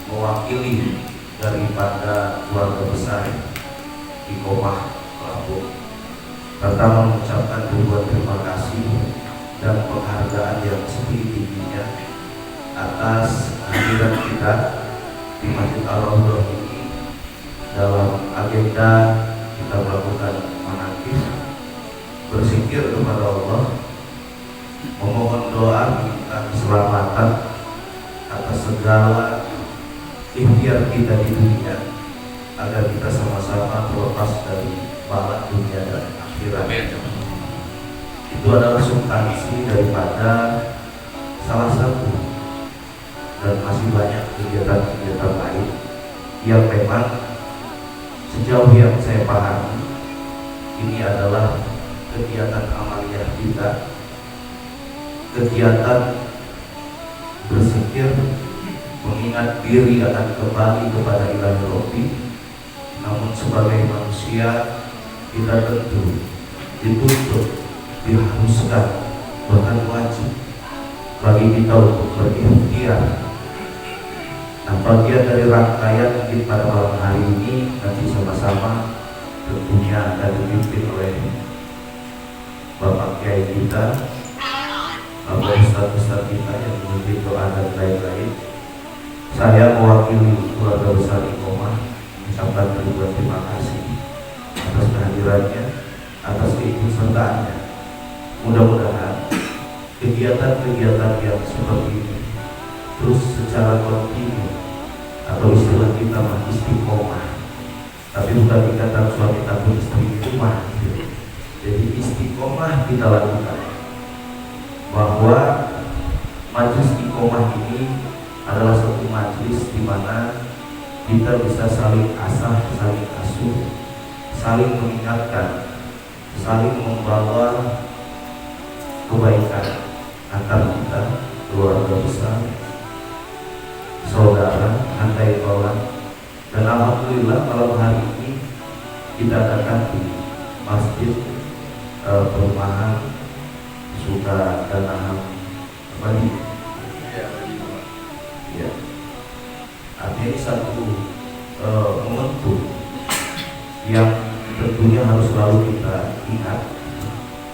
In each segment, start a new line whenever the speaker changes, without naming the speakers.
mewakili daripada keluarga besar Iqomah Lampung, pertama mengucapkan ribuan terima kasih dan penghargaan yang setinggi-tingginya atas hadiran kita di Masjid Al-Rahmah ini dalam agenda kita melakukan manakib, berzikir kepada Allah, memohon doa, minta keselamatan atas segala ikhtiar kita di dunia agar kita sama-sama terlepas dari bala dunia dan akhirat. Itu adalah substansi daripada salah satu dan masih banyak kegiatan-kegiatan lain yang memang sejauh yang saya pahami ini adalah kegiatan amaliyah kita, kegiatan berzikir, mengingat diri akan kembali kepada Ilahi Rabbi. Namun sebagai manusia kita tentu dituntut, diharuskan, bahkan wajib bagi kita untuk berikhtiar. Nah, bagian dari rangkaian mungkin pada malam hari ini nanti sama-sama tentunya akan dipimpin oleh Bapak Kiai kita, Bapak Ustadz kita yang memimpin doa dan lain-lain. Saya mewakili keluarga besar Iqomah mengucapkan ribuan terima kasih atas kehadirannya, atas keikutsertaannya. Mudah-mudahan kegiatan-kegiatan yang seperti ini terus secara kontinu, atau istilah kita mah istiqomah, tapi bukan ikatan suami takut istri itu mah. Jadi istiqomah kita lakukan, bahwa majelis iqomah ini adalah satu majelis di mana kita bisa saling asah, saling asuh, saling mengingatkan, saling membawa kebaikan antar kita, keluarga besar, saudara, andai tolak. Dan alhamdulillah malam hari ini kita adakan di Masjid Perumahan Suka dan Aham Bali. Ya, artinya ini satu momentum yang tentunya harus selalu kita ingat.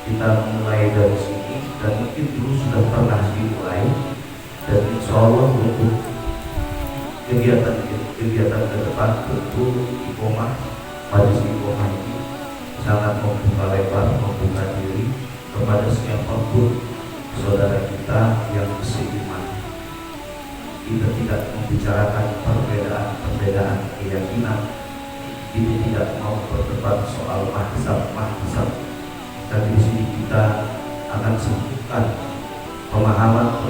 Kita mulai dari sini dan mungkin dulu sudah pernah dimulai, dan insya Allah untuk kegiatan ke depan tentu Iqomah, majelis Iqomah ini sangat membuka lebar, membuka diri kepada siapapun saudara kita yang seiman. Kita tidak membicarakan perbedaan keyakinan. Kita tidak mau berdebat soal mahzab. Dan di sini kita akan sebutkan pemahaman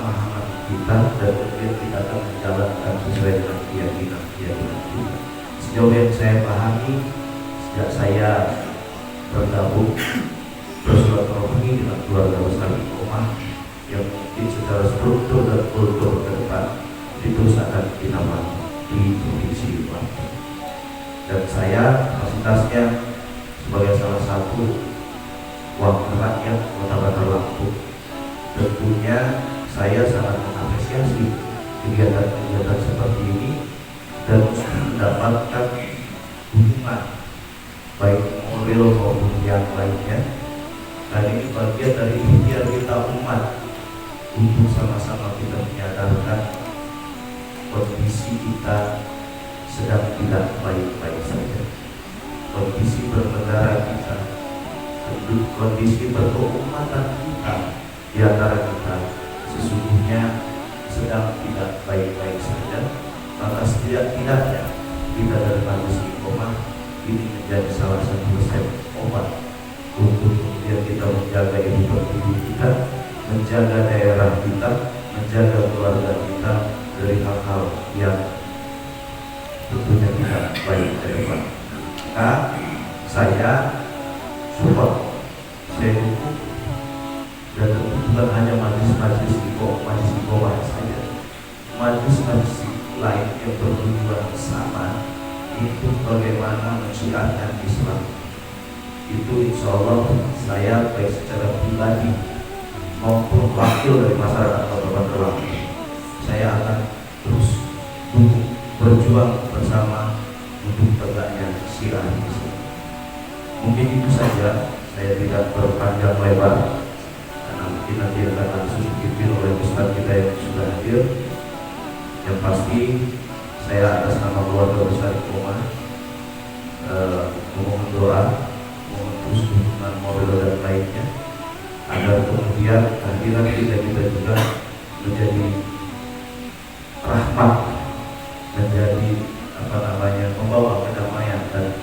kita, dan kemudian kita akan menjalankan sesuai dengan keyakinan kita. Sejauh yang saya pahami, sejak saya bergabung bersilaturahmi dengan keluarga besar Iqomah, yang mungkin secara struktur dan kultur ke depan itu akan dinamakan di provinsi Lampung. Dan saya kapasitasnya sebagai salah satu wakil rakyat Kota Bandar Lampung, tentunya saya sangat mengapresiasi kegiatan-kegiatan seperti ini dan mendapatkan dukungan baik moral maupun yang lainnya. Dan ini bagian dari ikhtiar kita umat untuk sama-sama kita menyadarkan kondisi kita sedang tidak baik-baik saja. Kondisi bernegara kita, kondisi berkeumatan kita di antara kita sesungguhnya sedang tidak baik-baik saja. Maka setidak-tidaknya kita dari majelis Iqomah ini menjadi salah satu resep obat untuk kemudian kita menjaga ibu pertiwi kita, menjaga daerah kita, menjaga keluarga kita dari hal-hal yang tentunya tidak baik ke depan. Nah, saya support, saya dukung, dan tentu bukan hanya majelis Iqomah saja, majelis lain yang bertujuan sama untuk bagaimana mensiarkan Islam. Itu insya Allah saya baik secara pribadi maupun wakil dari masyarakat Kota Bandar Lampung, saya akan terus dukung berjuang bersama untuk tegaknya Syiah. Mungkin itu saja, saya tidak berpanjang lebar karena mungkin nanti akan langsung dipimpin oleh Ustaz kita yang sudah hadir. Yang pasti saya atas nama keluarga besar Koma memohon doa, mohon terus dukungan moral dan lainnya agar kemudian kehadiran kita juga menjadi rahmat, menjadi membawa kedamaian dan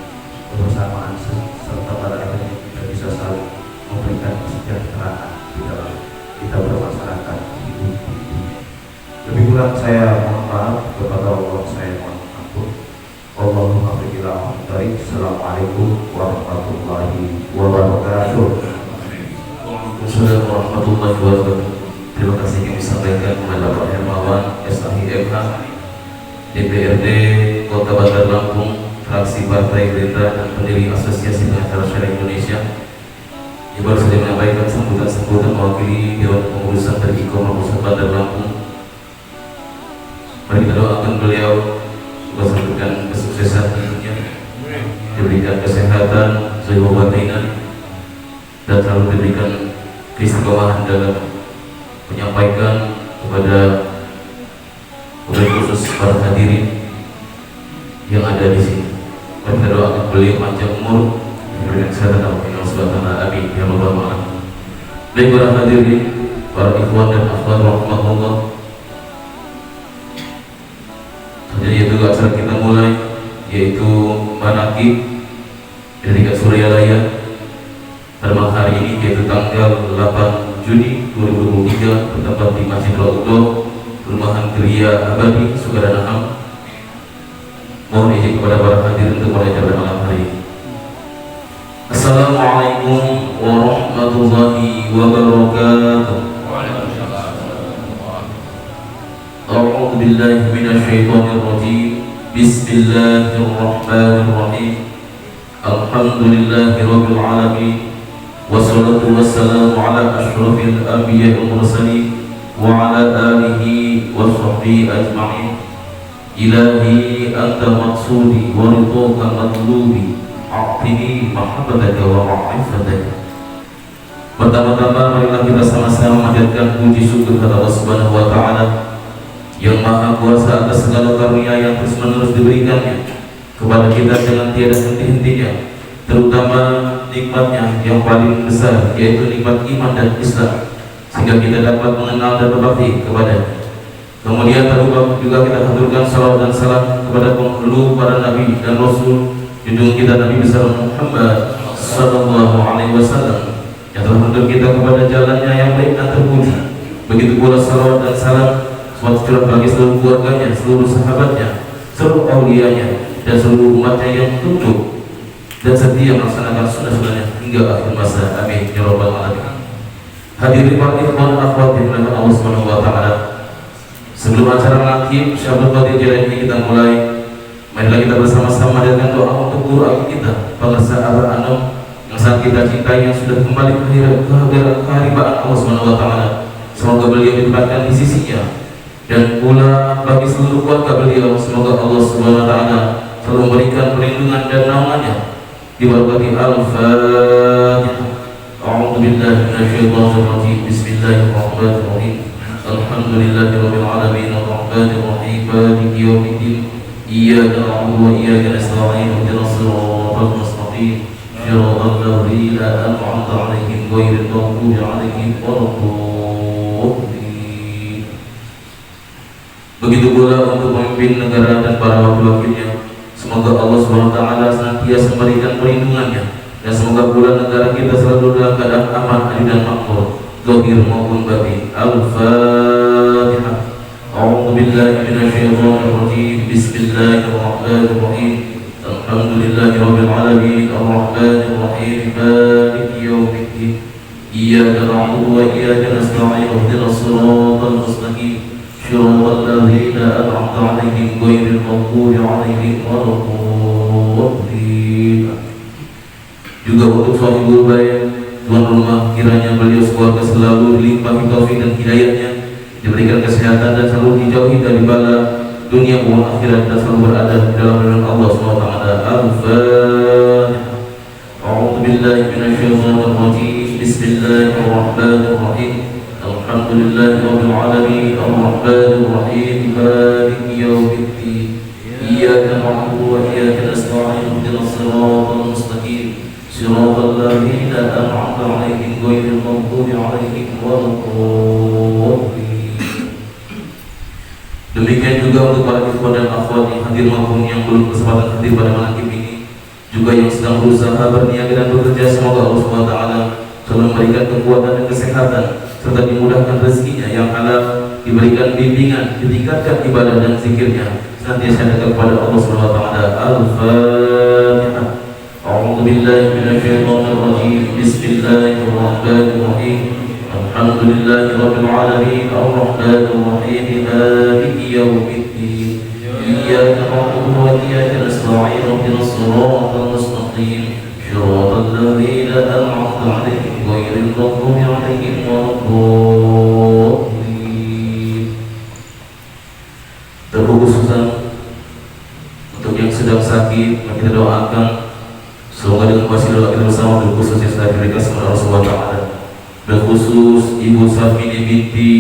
kebersamaan serta pada akhirnya kita bisa saling memberikan kesejahteraan di dalam kita bermasyarakat hidup. Lebih kurang saya mohon maaf kepada Allah, saya mohon ampun. Allahumma berilah baik. Assalamualaikum warahmatullahi wabarakatuh.
Waalaikumsalam warahmatullahi wabarakatuh. Terima kasih yang disampaikan kepada Pak Hermawan SAHI MH, DPRD Kota Bandar Lampung, fraksi Partai Gerindra dan pendiri Asosiasi Pengacara Syariah Indonesia. Yang baru saja menyampaikan sambutan mewakili Dewan Pengurusan dari Iqomah Pusat Bandar Lampung. Mari kita doakan beliau semoga memberikan kesuksesan hidupnya, diberikan kesehatan, sehat batinan, dan selalu diberikan keistiqomahan dalam menyampaikan kepada khusus para hadirin yang ada di sini. Mari kita doakan beliau panjang umur, diberikan kesehatan dan Allah Subhanahu wa taala. Amin ya rabbal alamin. Baik para hadirin, para ikhwan dan akhwat rahmatullah. Jadi itu acara kita mulai, yaitu manaqib dari Suryalaya pada malam hari ini, yaitu tanggal 8 Juni 2023 bertempat di Masjid Raudhah, Perumahan Geria Abadi, Sukadanaham. Mohon izin kepada para hadirin untuk mulai acara malam hari ini. Assalamualaikum warahmatullahi wabarakatuh. A'udzu billahi minasyaitonir rajim. Bismillahirrahmanirrahim. Alhamdulillahirabbil alamin. Wassalatu wassalamu ala asyrafil anbiya'i wal mursalin wa ala alihi wa sahbihi ajma'in. Ilahi anta maqsudi wa ridhaka matlubi, a'tini mahabbataka wa ma'rifataka. Pertama-tama marilah kita sama-sama memanjatkan puji syukur kepada Allah Subhanahu wa taala yang maha kuasa atas segala karunia yang terus-menerus diberikannya kepada kita dengan tiada henti-hentinya, terutama nikmatnya yang paling besar, yaitu nikmat iman dan Islam, sehingga kita dapat mengenal dan berbakti kepada. Kemudian juga kita haturkan salawat dan salam kepada penghulu para nabi dan rasul, junjungan kita Nabi besar Muhammad sallallahu alaihi wasallam, yang telah menuntun kita kepada jalannya yang baik dan terpuji. Begitu pula salawat dan salam suatu curah bagi seluruh keluarganya, seluruh sahabatnya, seluruh aulianya, dan seluruh umatnya yang tunduk dan setia melaksanakan sunnah-sunnahnya hingga akhir masa. Amin ya rabbal alamin. Hadirin para ikhwan akhwat yang dimuliakan Allah Subhanahu wa taala. Sebelum acara manaqib Syabul Qadir Jailani kita mulai, marilah kita bersama-sama dengan doa untuk guru agama kita, Pak Sa'ar Anom, yang saat kita cintai, yang sudah kembali ke keharibaan Allah Subhanahu wa taala. Semoga beliau ditempatkan di sisinya, dan pula bagi seluruh keluarga beliau, semoga Allah Subhanahu wa taala selalu memberikan perlindungan dan naungannya. Di barakati Al-Fatihah. A'udzu billahi minasyaitonir rajim. Bismillahirrahmanirrahim. Alhamdulillahirabbil alamin, arrahmanir rahim, maliki yaumiddin. Iyyaka na'budu wa iyyaka nasta'in. Ihdinas siratal mustaqim. Shiratal ladzina an'amta 'alaihim ghairil maghdubi 'alaihim waladdallin. Begitu pula untuk pemimpin negara dan para wakil-wakilnya, semoga Allah Subhanahu wa taala senantiasa memberikan perlindungannya, dan semoga pula negara kita selalu dalam keadaan aman, adil dan makmur, zahir maupun batin. Al-Fatihah. A'udzu billahi minasyaitonir rajim. Bismillahirrahmanirrahim. Alhamdulillahirabbil alamin, arrahmanir rahim, maliki yaumiddin. Iyyaka na'budu wa iyyaka nasta'in. Ihdinas siratal mustaqim. Shiratal ladzina an'amta 'alaihim ghairil maghdubi 'alaihim waladdallin. Juga untuk sahibul bait, tuan rumah, kiranya beliau sekeluarga selalu dilimpahi taufik dan hidayahnya, diberikan kesehatan dan selalu dijauhi dari bala dunia maupun akhirat, dan selalu berada di dalam lindungan Allah SWT. Al-Fatihah. A'udzu billahi minasyaitonir rajim. Bismillahirrahmanirrahim. Alhamdulillahirabbil alamin. Arrahmanir rahim. Maliki yaumiddin. Iyyaka na'budu wa iyyaka nasta'in. Ihdinas siratal mustaqim. Siratal ladzina an'amta 'alaihim ghairil maghdubi 'alaihim waladdallin. Demikian juga untuk para ikhwan dan akhwat yang hadir maupun yang belum kesempatan hadir pada malam ini, juga yang sedang berusaha berniaga dan bekerja, semoga Allah SWT selalu memberikan kekuatan dan kesehatan, serta dimudahkan rezekinya yang halal, diberikan bimbingan, ditingkatkan ibadah dan zikirnya, senantiasa dekat kepada Allah SWT. Al-Fatihah. A'udzu billahi minasyaitonir rajim. Bismillahirrahmanirrahim. Alhamdulillahirabbil alamin. Arrahmanir rahim. Maliki yaumiddin. Iyyaka na'budu wa iyyaka nasta'in. Ihdinas siratal mustaqim. Siratal ladzina an'amta 'alaihim ghairil maghdubi 'alaihim waladdallin. Terkhususan untuk yang sedang sakit, kita doakan semoga dengan wasilah kita bersama, terkhusus yang sedang diberikan sama Allah SWT, terkhusus Ibu Safini binti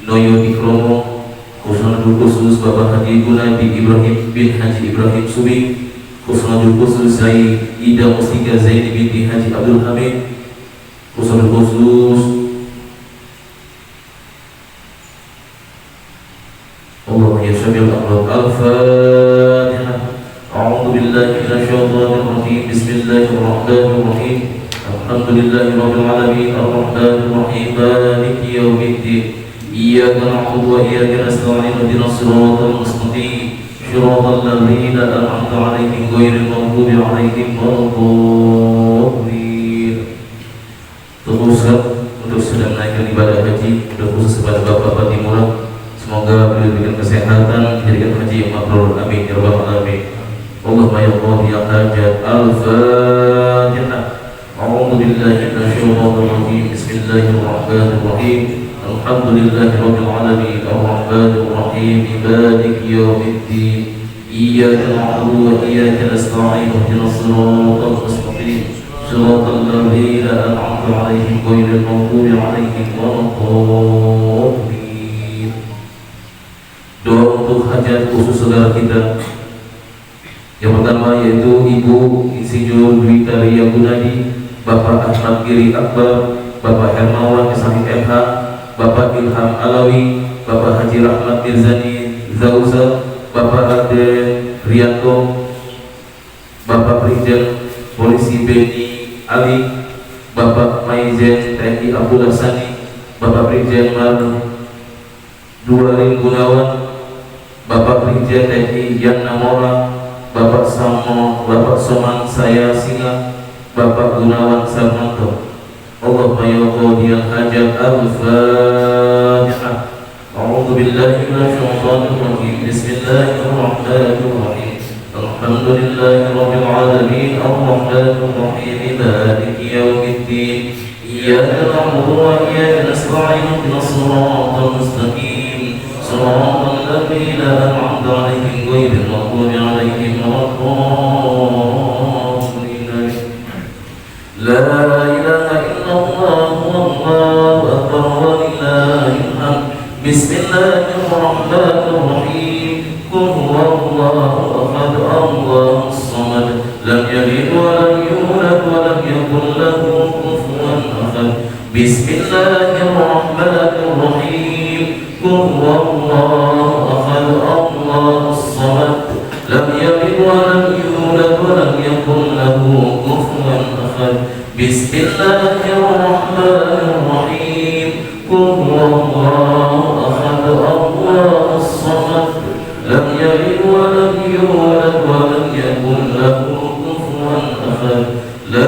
Noyo Ikromo, khusus Bapak Haji Gunadi Ibrahim bin Haji Ibrahim Sumi, khusus Zaid Ida Mustika Zaini binti Haji Abdul Hamid, khusus Allah ya Syafi'ul Amrad. Al-Fatihah. A'udzu billahi minasyaitonir rajim. Bismillahirrahmanirrahim. Alhamdulillahirabbil alamin. Arrahmanir rahim. Maliki yaumiddin. Iyyaka na'budu wa iyyaka nasta'in. Ihdinas siratal mustaqim. Siratal ladzina an'amta 'alaihim ghairil maghdubi 'alaihim waladdallin. Teruskan untuk sedang naikkan ibadah haji, khusus kepada Bapak Timurah, semoga beliau diberikan kesehatan, dijadikan haji yang mabrur. Amin ya rabbal alamin. Allahumma ya qadhi ya hajat. Al-Fatihah. A'udzu billahi minasyaitonir rajim. Bismillahirrahmanirrahim. Alhamdulillahirabbil alamin. Arrahmanir rahim. Maliki yaumiddin. Iyyaka na'budu wa iyyaka nasta'in. Ihdinas siratal mustaqim. Siratal ladzina an'amta 'alaihim ghairil maghdubi 'alaihim waladdallin. Doa untuk hajat khusus saudara kita. Yang pertama yaitu Ibu Insinyur Dwi Taria Gunadi, Bapak Ahmad Giri Akbar, Bapak Hermawan Isahid MH, Bapak Ilham Alawi, Bapak Haji Rahmat Mirzani Zauza, Bapak Raden Rianto, Bapak Brigjen Polisi Beni Ali, Bapak Maizen TNI Abdullah Sani, Bapak Brigjen Mar Duarin Gunawan, Bapak Brigjen TNI Yan Namora, Bapak Bapak Soman Saya Singa, Bapak Gunawan Sarmanto. Allahumma ya qadhiyal hajat. Al-Fatihah. A'udzu billahi minasyaitonir rajim. Bismillahirrahmanirrahim. Alhamdulillahirabbil alamin. Arrahmanir rahim. Maliki yaumiddin. Iyyaka na'budu wa iyyaka nasta'in. Ihdinas siratal mustaqim. Siratal ladzina an'amta 'alaihim ghairil maghdubi 'alaihim waladdallin. La ilaha illallah wallahu akbar walillahil hamd. Bismillahirrahmanirrahim. Qul huwallahu ahad. Allahus samad. Lam yalid wa lam yulad wa lam yakul lahu kufuwan ahad. Bismillahirrahmanirrahim. Qul huwallahu ahad. Allahus samad. Lam yalid wa lam yulad wa lam yakul lahu kufuwan ahad. Bismillahirrahmanirrahim. Qul huwallahu ahad. Allahus samad. Lam yalid wa lam yulad wa lam yakul lahu kufuwan ahad. La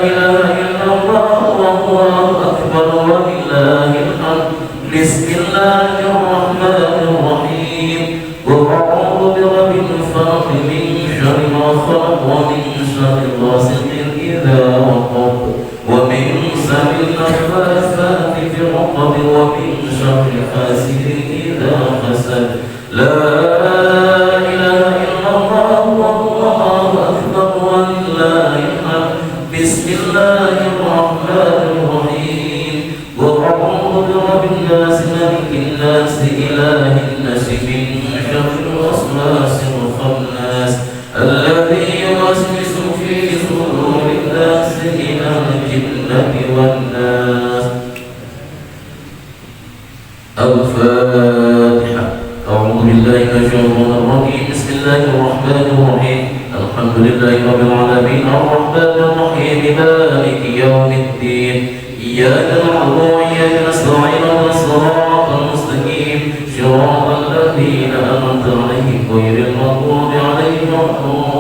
ilaha illallah wallahu akbar walillahil hamd. Bismillahirrahmanirrahim. Qul a'udzu birabbil falaq min syarri ma khalaq wa min syarri ghasiqin idza waqab wa min syarri naffatsati fil 'uqad wa min syarri hasidin idza hasad. لا إله إلا الله والله أكبر ولله الحمد بسم الله الرحمن الرحيم قل أعوذ برب الناس ملك الناس إله الناس من شر الوسواس الخناس الذي يوسوس في صدور الناس من الجنة والناس. الفاتحة. أعوذ بالله من الشيطان الرجيم بسم الله الرحمن الرحيم الحمد لله رب العالمين الرحمن الرحيم مالك يوم الدين إياك نعبد وإياك نستعين اهدنا الصراط المستقيم صراط الذين أنعمت عليهم غير المغضوب عليهم ولا الضالين.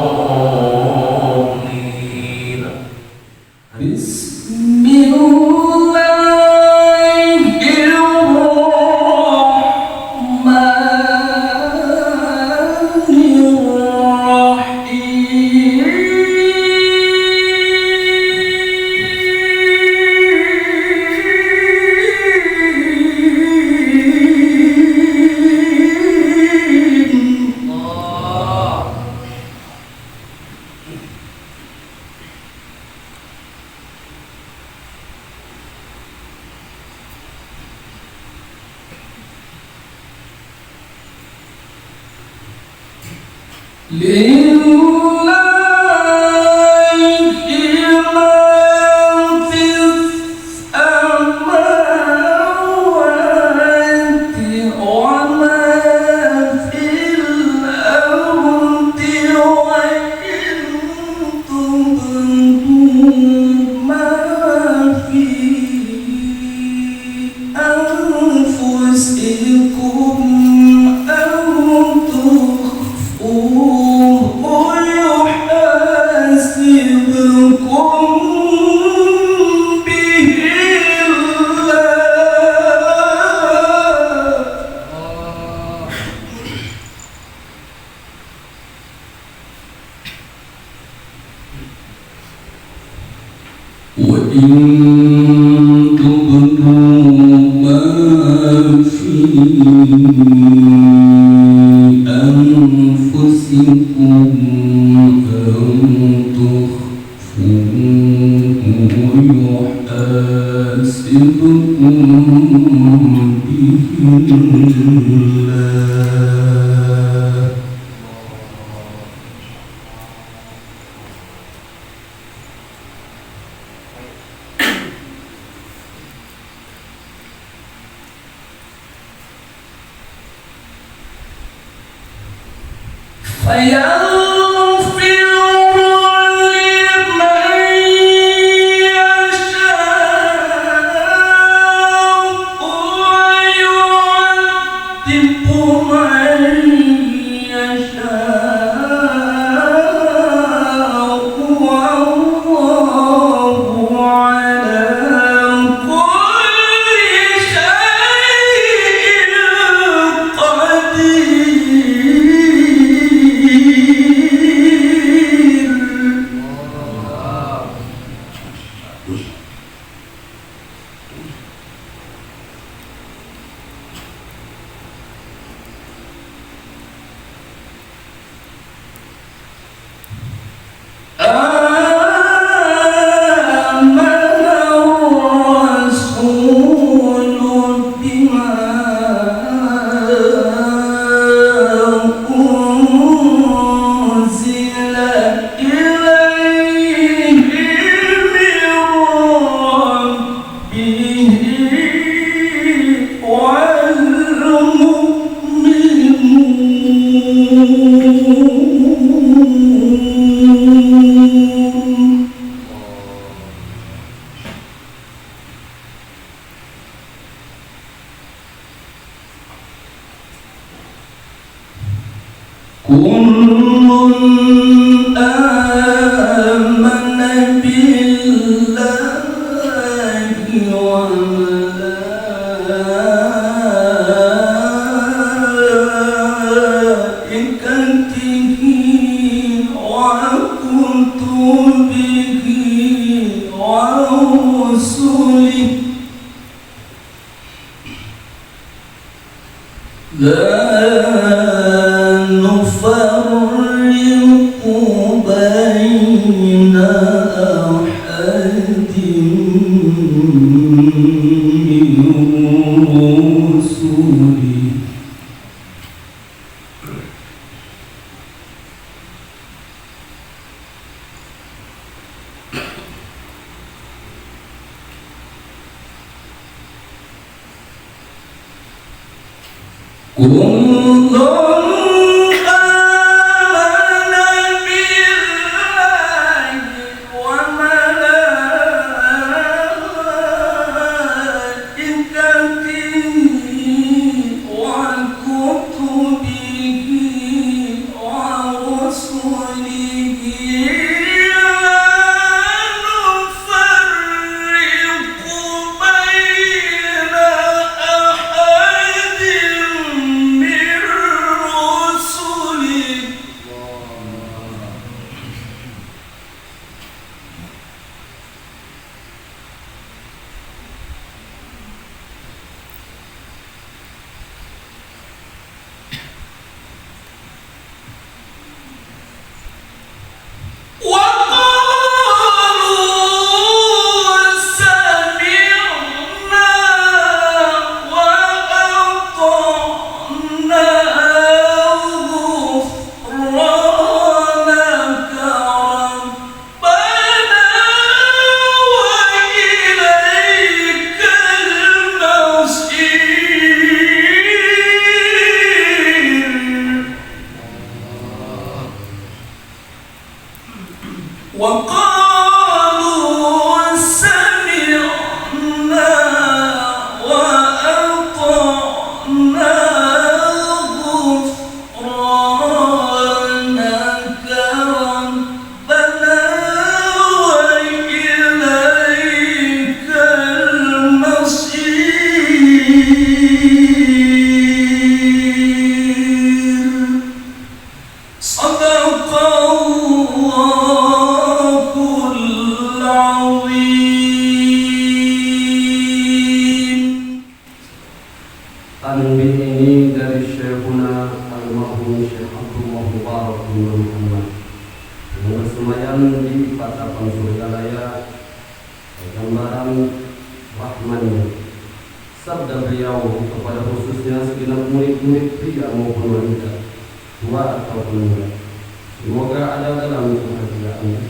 بسم الله
لا
Tanbih ini dari Syekhuna Al-Mahmud Syekh Abdullah Mubarak bin Muhammad yang bersemayam di Patapan Surgalaya, gambaran Rahmannya. Sabda beliau kepada khususnya segenap murid-murid pria maupun wanita, tua ataupun muda, semoga ada dalam kebahagiaannya,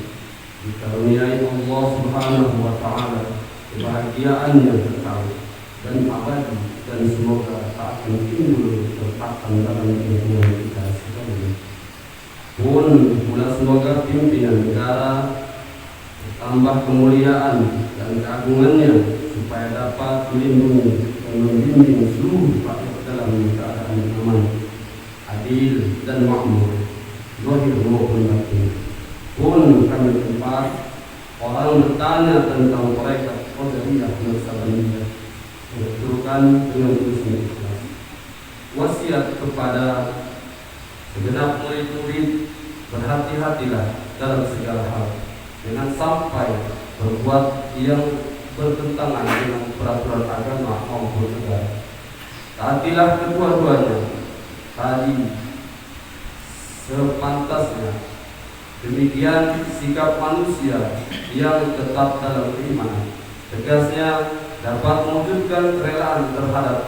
dikaruniai Allah Subhanahu wa Ta'ala kebahagiaannya kekal dan abadi, dan semoga tak akan timbul tertahan dalam kehidupan kita sekalian. Pun pula semoga pimpinan negara bertambah kemuliaan dan keagungannya, supaya dapat melindungi dan membimbing seluruh rakyat dalam keadaan aman, adil dan makmur, zahir maupun batin. Pun kami tempat orang bertanya tentang mereka Qadariyah Naqsabandiyah, mengaturkan dengan tulisan ikhlas. Wasiat kepada segenap murid-murid, berhati-hatilah dalam segala hal, jangan sampai berbuat yang bertentangan dengan peraturan agama maupun negara. Taatilah kedua-duanya tadi sepantasnya. Demikian sikap manusia yang tetap dalam keimanan, tegasnya dapat mewujudkan kerelaan terhadap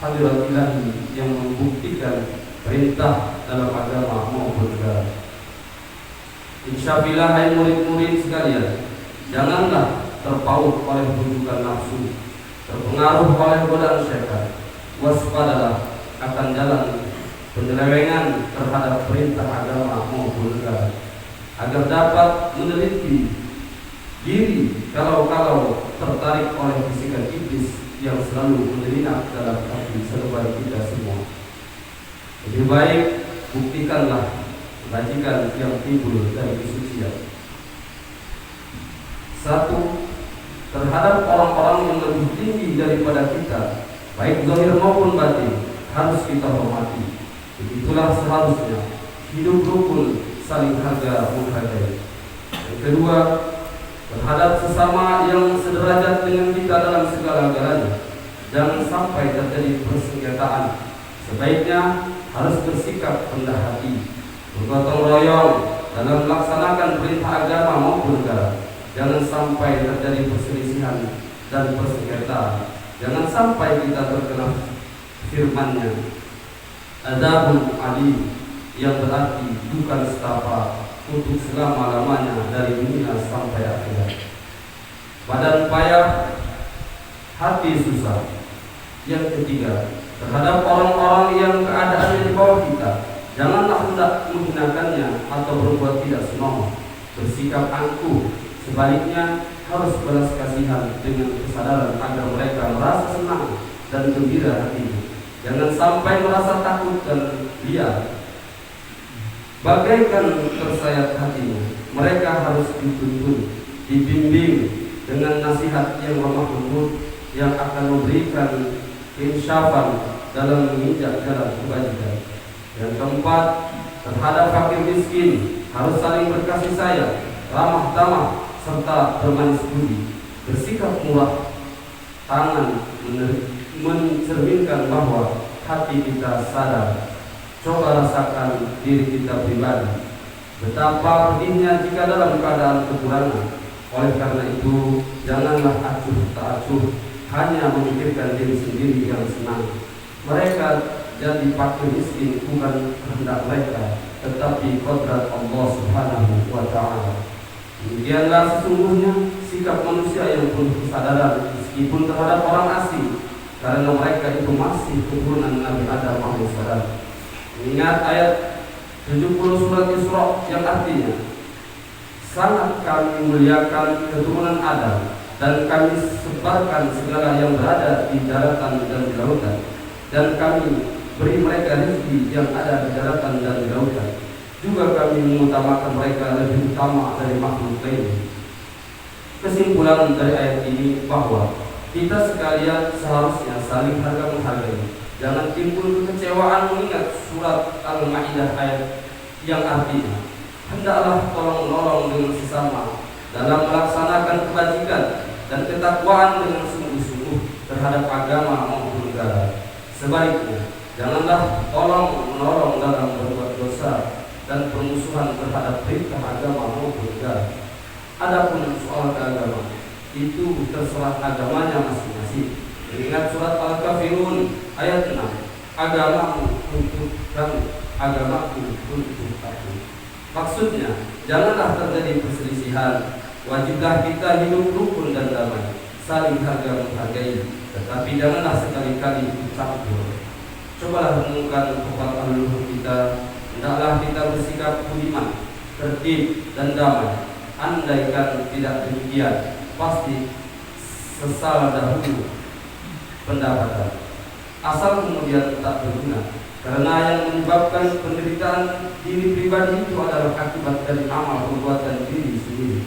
hadirat ilahi yang membuktikan perintah dalam agama maupun negara. Insyaallah, hai murid-murid sekalian, janganlah terpaut oleh rujukan nafsu, terpengaruh oleh godaan syaitan. Waspadalah akan jalan penyelewengan terhadap perintah agama maupun negara, agar dapat meneliti diri kalau tertarik oleh bisikan iblis yang selalu menyelinap dalam hati serba kita semua. Lebih baik buktikanlah kebajikan yang timbul dari kesucian. 1. Terhadap orang-orang yang lebih tinggi daripada kita, baik zahir maupun batin, harus kita hormati. Begitulah seharusnya hidup rukun, saling harga menghargai. Yang kedua, terhadap sesama yang sederajat dengan kita dalam segala-galanya, jangan sampai terjadi persengketaan. Sebaiknya harus bersikap rendah hati, bergotong royong dalam melaksanakan perintah agama maupun negara. Jangan sampai terjadi perselisihan dan persengketaan. Jangan sampai kita terkena firman-Nya, Adzabun alim, yang berarti bukan setapa untuk selama-lamanya dari dunia sampai akhirat. Badan payah, hati susah. Yang ketiga, Terhadap orang-orang yang keadaannya di bawah kita, janganlah hendak menghinakannya atau berbuat tidak senonoh, bersikap angkuh. Sebaliknya harus belas kasihan dengan kesadaran agar mereka merasa senang dan gembira hatinya. Jangan sampai merasa takut dan liar, bagaikan tersayat hatinya. Mereka harus dituntun, dibimbing dengan nasihat yang lemah lembut yang akan memberikan keinsyafan dalam menginjak jalan kebajikan. Yang keempat, terhadap fakir miskin harus saling berkasih sayang, ramah tamah, serta bermanis budi. Bersikap murah tangan mencerminkan bahwa hati kita sadar. Coba rasakan diri kita pribadi, betapa pedihnya jika dalam keadaan kekurangan. Oleh karena itu, janganlah acuh tak acuh hanya memikirkan diri sendiri yang senang. Mereka jadi fakir miskin bukan kehendak mereka, tetapi kodrat Allah Subhanahu wa Ta'ala. Demikianlah sesungguhnya sikap manusia yang penuh kesadaran meskipun terhadap orang asing, karena mereka itu masih keturunan Nabi Adam AS. Ingat ayat 70 surat Isra yang artinya, sangat kami muliakan keturunan Adam dan kami sebarkan segala yang berada di daratan dan di lautan, dan kami beri mereka rezeki yang ada di daratan dan di lautan. Juga kami mengutamakan mereka lebih utama dari makhluk lain. Kesimpulan dari ayat ini bahwa kita sekalian seharusnya saling harga menghargai. Jangan timbul kekecewaan mengingat surat Al-Maidah ayat yang artinya, hendaklah tolong-menolong dengan sesama dalam melaksanakan kebajikan dan ketakwaan dengan sungguh-sungguh terhadap agama maupun negara. Sebaliknya, janganlah tolong-menolong dalam berbuat dosa dan permusuhan terhadap perintah agama maupun negara. Adapun soal keagamaan, itu terserah agamanya masing-masing. Ingat surat Al-Kafirun ayat 6, agamamu untuk kamu, agamaku untuk aku. Maksudnya, janganlah terjadi perselisihan. Wajiblah kita hidup rukun dan damai, saling harga menghargai, tetapi janganlah sekali-kali campur. Cobalah renungkan pepatah leluhur kita, hendaklah kita bersikap budiman, tertib dan damai. Andaikan tidak demikian, pasti sesal dahulu pendapatan, asal kemudian tak berguna. Karena yang menyebabkan penderitaan diri pribadi itu adalah akibat dari amal perbuatan diri sendiri.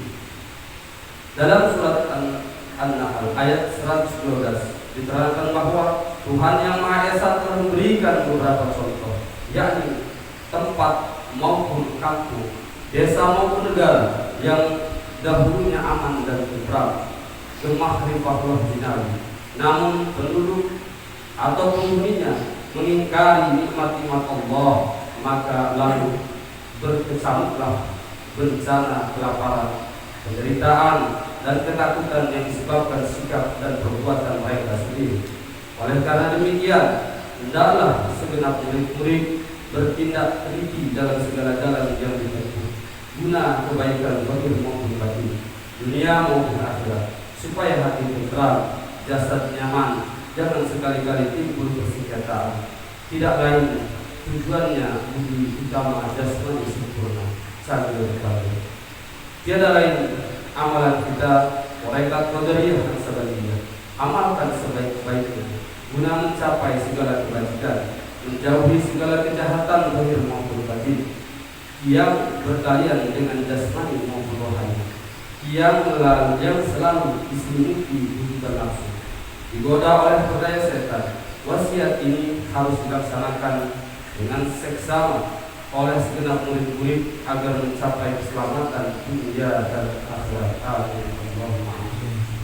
Dalam surat An-Nahl ayat 112 diterangkan bahwa Tuhan Yang Maha Esa telah memberikan beberapa contoh, yakni tempat maupun kampung, desa maupun negara yang dahulunya aman dan tentram, gemah rifahullah jinawi. Namun penduduk atau penghuninya mengingkari nikmat-nikmat Allah, maka lalu berkecamuklah bencana kelaparan, penderitaan, dan ketakutan yang disebabkan sikap dan perbuatan mereka sendiri. Oleh karena demikian, hendaklah segenap murid-murid bertindak teliti dalam segala jalan yang ditempuh, guna kebaikan zahir maupun batin, dunia maupun akhirat, supaya hati tenteram, jasad nyaman. Jangan sekali-kali timbul persengketaan. Tidak lain tujuannya budi utama jasmani sempurna sambil berkali. Tiada lain amalan kita malaikat qadariyah dan sebagainya. Amalkan sebaik-baiknya guna mencapai segala kebajikan, menjauhi segala kejahatan zahir maupun batin, yang berkalian dengan jasmani maupun rohani, yang selalu diselimuti bujukan nafsu, digoda oleh berdaya setan. Wasiat ini harus dilaksanakan dengan seksama oleh segenap murid-murid agar mencapai keselamatan dunia dan akhirat. Amin.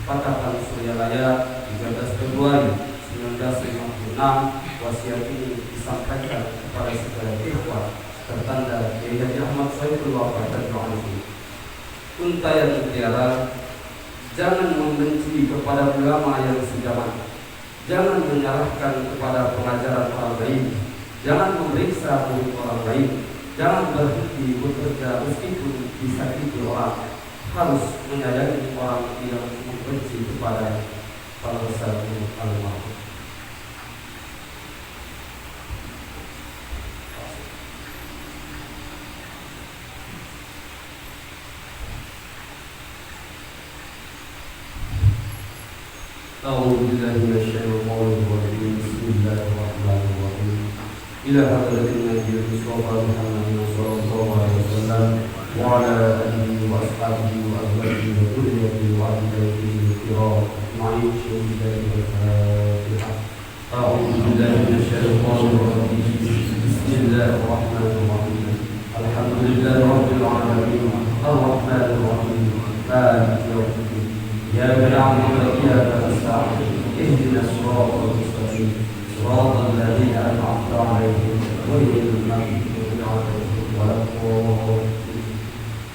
Katakan Suryalaya 13 Februari 1956. Wasiat ini disampaikan kepada segala ikhwan tertanda Kiai Haji Ahmad Saiful Wafat dan Rohani. Untayan mutiara, jangan membenci kepada ulama yang sejaman. Jangan menyalahkan kepada pengajaran orang lain. Jangan memeriksa murid orang lain. Jangan berhenti bekerja meskipun disakiti orang. Harus menyayangi orang yang membenci kepada para besar almarhum. أعوذ بالله من الشيطان الرجيم. بسم الله الرحمن الرحيم. إلى حضرة النبي المصطفى محمد صلى الله عليه وسلم وعلى آله وأصحابه وأزواجه وذريته وأهل بيته الكرام أجمعين. الفاتحة. أعوذ بالله من الشيطان الرجيم. بسم الله الرحمن الرحيم. الحمد لله رب العالمين الرحمن الرحيم مالك يوم الدين إياك نعبد وإياك نستعين اهدنا الصراط المستقيم صراط الذين أنعمت عليهم غير المغضوب عليهم ولا الضالين.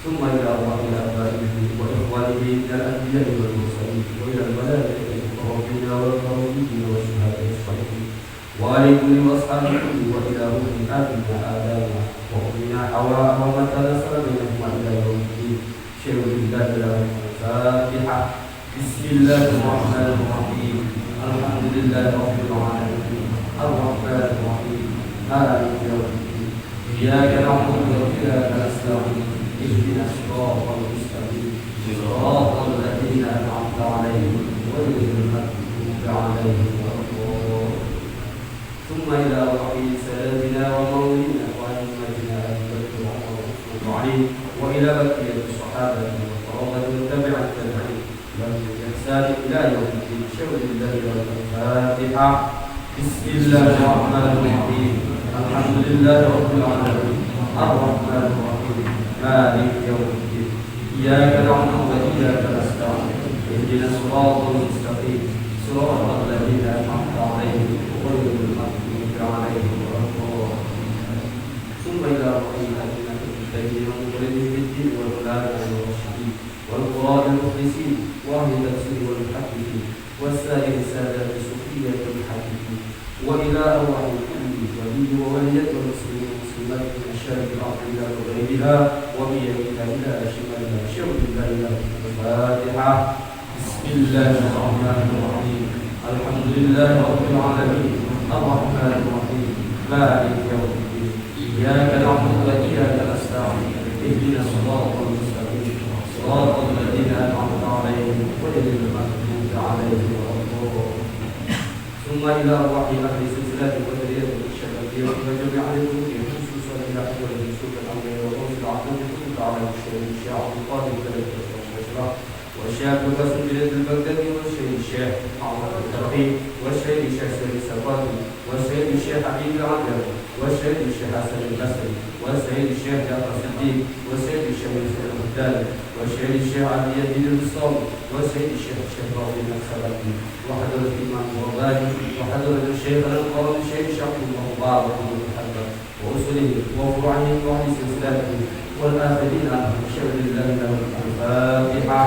ثم إلى الله آبائه وإخوانه من الأنبياء والمرسلين وإلى الملائكة المقربين والقربين والشهداء الصالحين وعليكم وأصحابكم وإلى روح آبنا آدم وأمنا حواء ومن تناسل بينهما إلى يوم الدين. شيخ الله له الفاتحة. بسم الله الرحمن الرحيم. الحمد لله رب العالمين الرحمن الرحيم مالك يوم الدين إياك نعبد وإياك نستعين اهدنا الصراط المستقيم صراط الذين أنعمت عليهم غير المغضوب عليهم ولا الضالين. ثم إلى وحي سيدنا ومولانا وأئمتنا أبي بكر وعمر وعثمان وعلي وإلى بقية الصحابة والقرابة والتابع التابعين لهم بإحسان إلى يوم الدين. شهد الله الفاتحة. بسم الله الرحمن الرحيم. الحمد لله رب العالمين الرحمن الرحيم مالك يوم الدين إياك نعبد وإياك نستعين اهدنا الصراط المستقيم صراط الذين أنعمت عليهم غير المغضوب عليهم ولا الضالين. ثم إلى وحي أئمة المجتهدين ومقلدين في الدين والعلماء والراشدين والقراء المخلصين وأهل التفسير والمحدثين والسائر السادات الصوفية المحدثين وإلى أرواح كل ولي وولية والمسلمين والمسلمات من مشارق الأرض إلى مغربها وبيمينها إلى شمالها. شهد الله له الفاتحة. بسم الله الرحمن الرحيم. الحمد لله رب العالمين الرحمن الرحيم مالك يوم الدين إياك نعبد وإياك نستعين اهدنا الصراط المستقيم صراط الذين أنعمت عليهم غير المغضوب عليهم ولا الضالين. ثم إلى أرواح أهل سلسلة القدرية والشافعية وجميع الكتب خصوصا إلى حضرة الشيخ الأمير والرسول العظيم كتب على الشيخ عبد القادر الثلاثة والشيخ القاسم جلد البغدادي والشيخ الشيخ محمد التوحيد والشيخ الشيخ سيد السباتي والشيخ الشيخ حبيب العجل والشيخ الشيخ حسن البصري والسيد الشيخ جعفر الصديق والسيد الشيخ يوسف الهداني والشيخ الشيخ علي الدين البسطامي والسيد الشيخ راضي السباتي وحضرة الإمام الغزالي وحضرة الشيخ القاضي الشيخ عبد الله مبارك بن محمد وأصوله وفروعه وأهل سلسلته والآخرين عنهم. شهد الله له الفاتحة.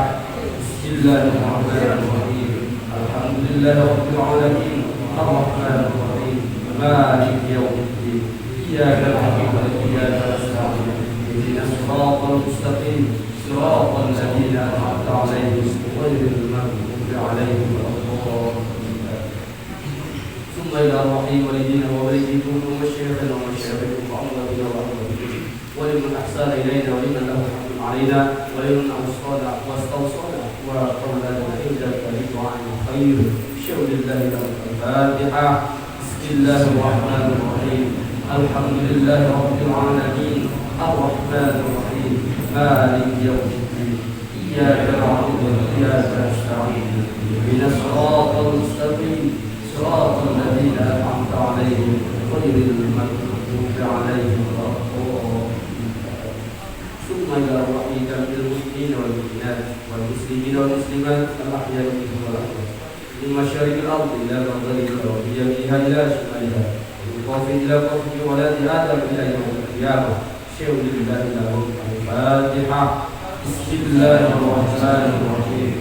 بسم الله الرحمن الرحيم. الحمد لله رب العالمين الرحمن الرحيم مالك يوم الدين إياك نعبد وإياك نستعين اهدنا الصراط المستقيم صراط الذين أنعمت عليهم غير المغضوب عليهم ولا الضالين. ثم إلى الرحيم والدينا ووليدكم ومشيخنا ومشيخكم وعمرنا وعمركم ولمن أحسن إلينا ولمن له حق علينا ولمن أوصانا واستوصانا وقولنا إنك لدعاء خير. شهد الله له الفاتحة. بسم الله الرحمن الرحيم. الحمد لله رب العالمين الرحمن الرحيم مالك يوم الدين إياك نعبد وإياك نستعين اهدنا الصراط المستقيم صراط الذين أنعمت عليهم غير المغضوب عليهم ولا الضالين. ثم إلى أرواح جميع المسلمين والمؤمنات والمسلمين والمسلمات الأحياء منهم والأموات من مشارق الأرض إلى مغربها وبيمينها إلى شمالها ومن قاف إلى قاف ولاد آدم إلى يوم القيامة. شهد الله له الفاتحة. بسم الله الرحمن الرحيم.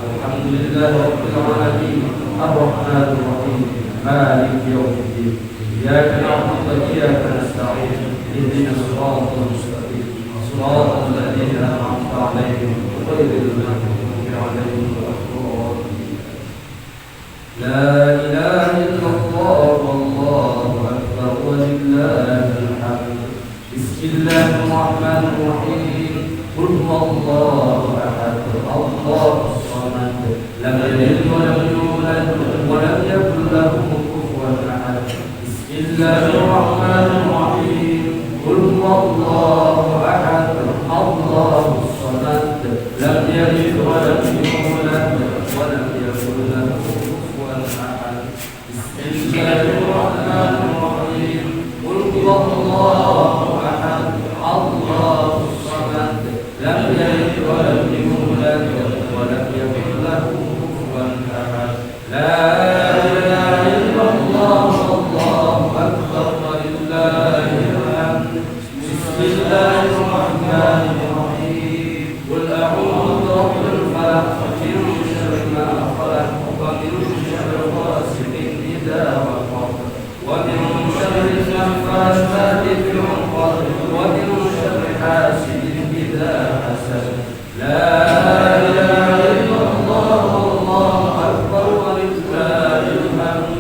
الحمد لله رب العالمين الرحمن الرحيم مالك يوم الدين إياك نعبد وإياك نستعين اهدنا الصراط المستقيم صراط الذين أنعمت عليهم غير المغضوب عليهم ولا الضالين. لا إله إلا الله والله أكبر ولله الحمد. بسم الله الرحمن الرحيم. قل هو الله أحد الله الصمد لم يلد ولم يولد ولد ولم يكن له كفوا أحد. بسم الله الرحمن الرحيم. قل هو الله أحد الله الصمد لم يلد ولم يولد ولم يكن له كفوا أحد. بسم الله الرحمن الرحيم. قل هو الله أحد الله الصمد لم يلد ولم يولد ولم يكن له كفوا أحد. لا إله إلا الله والله أكبر ولله الحمد. بسم الله الرحمن الرحيم. قل أعوذ برب الفلق من شر ما خلق ومن شر غاسق إذا وقب ومن شر النفاثات في العقد ومن شر حاسد إذا حسد. لا إله إلا الله والله أكبر ولله الحمد.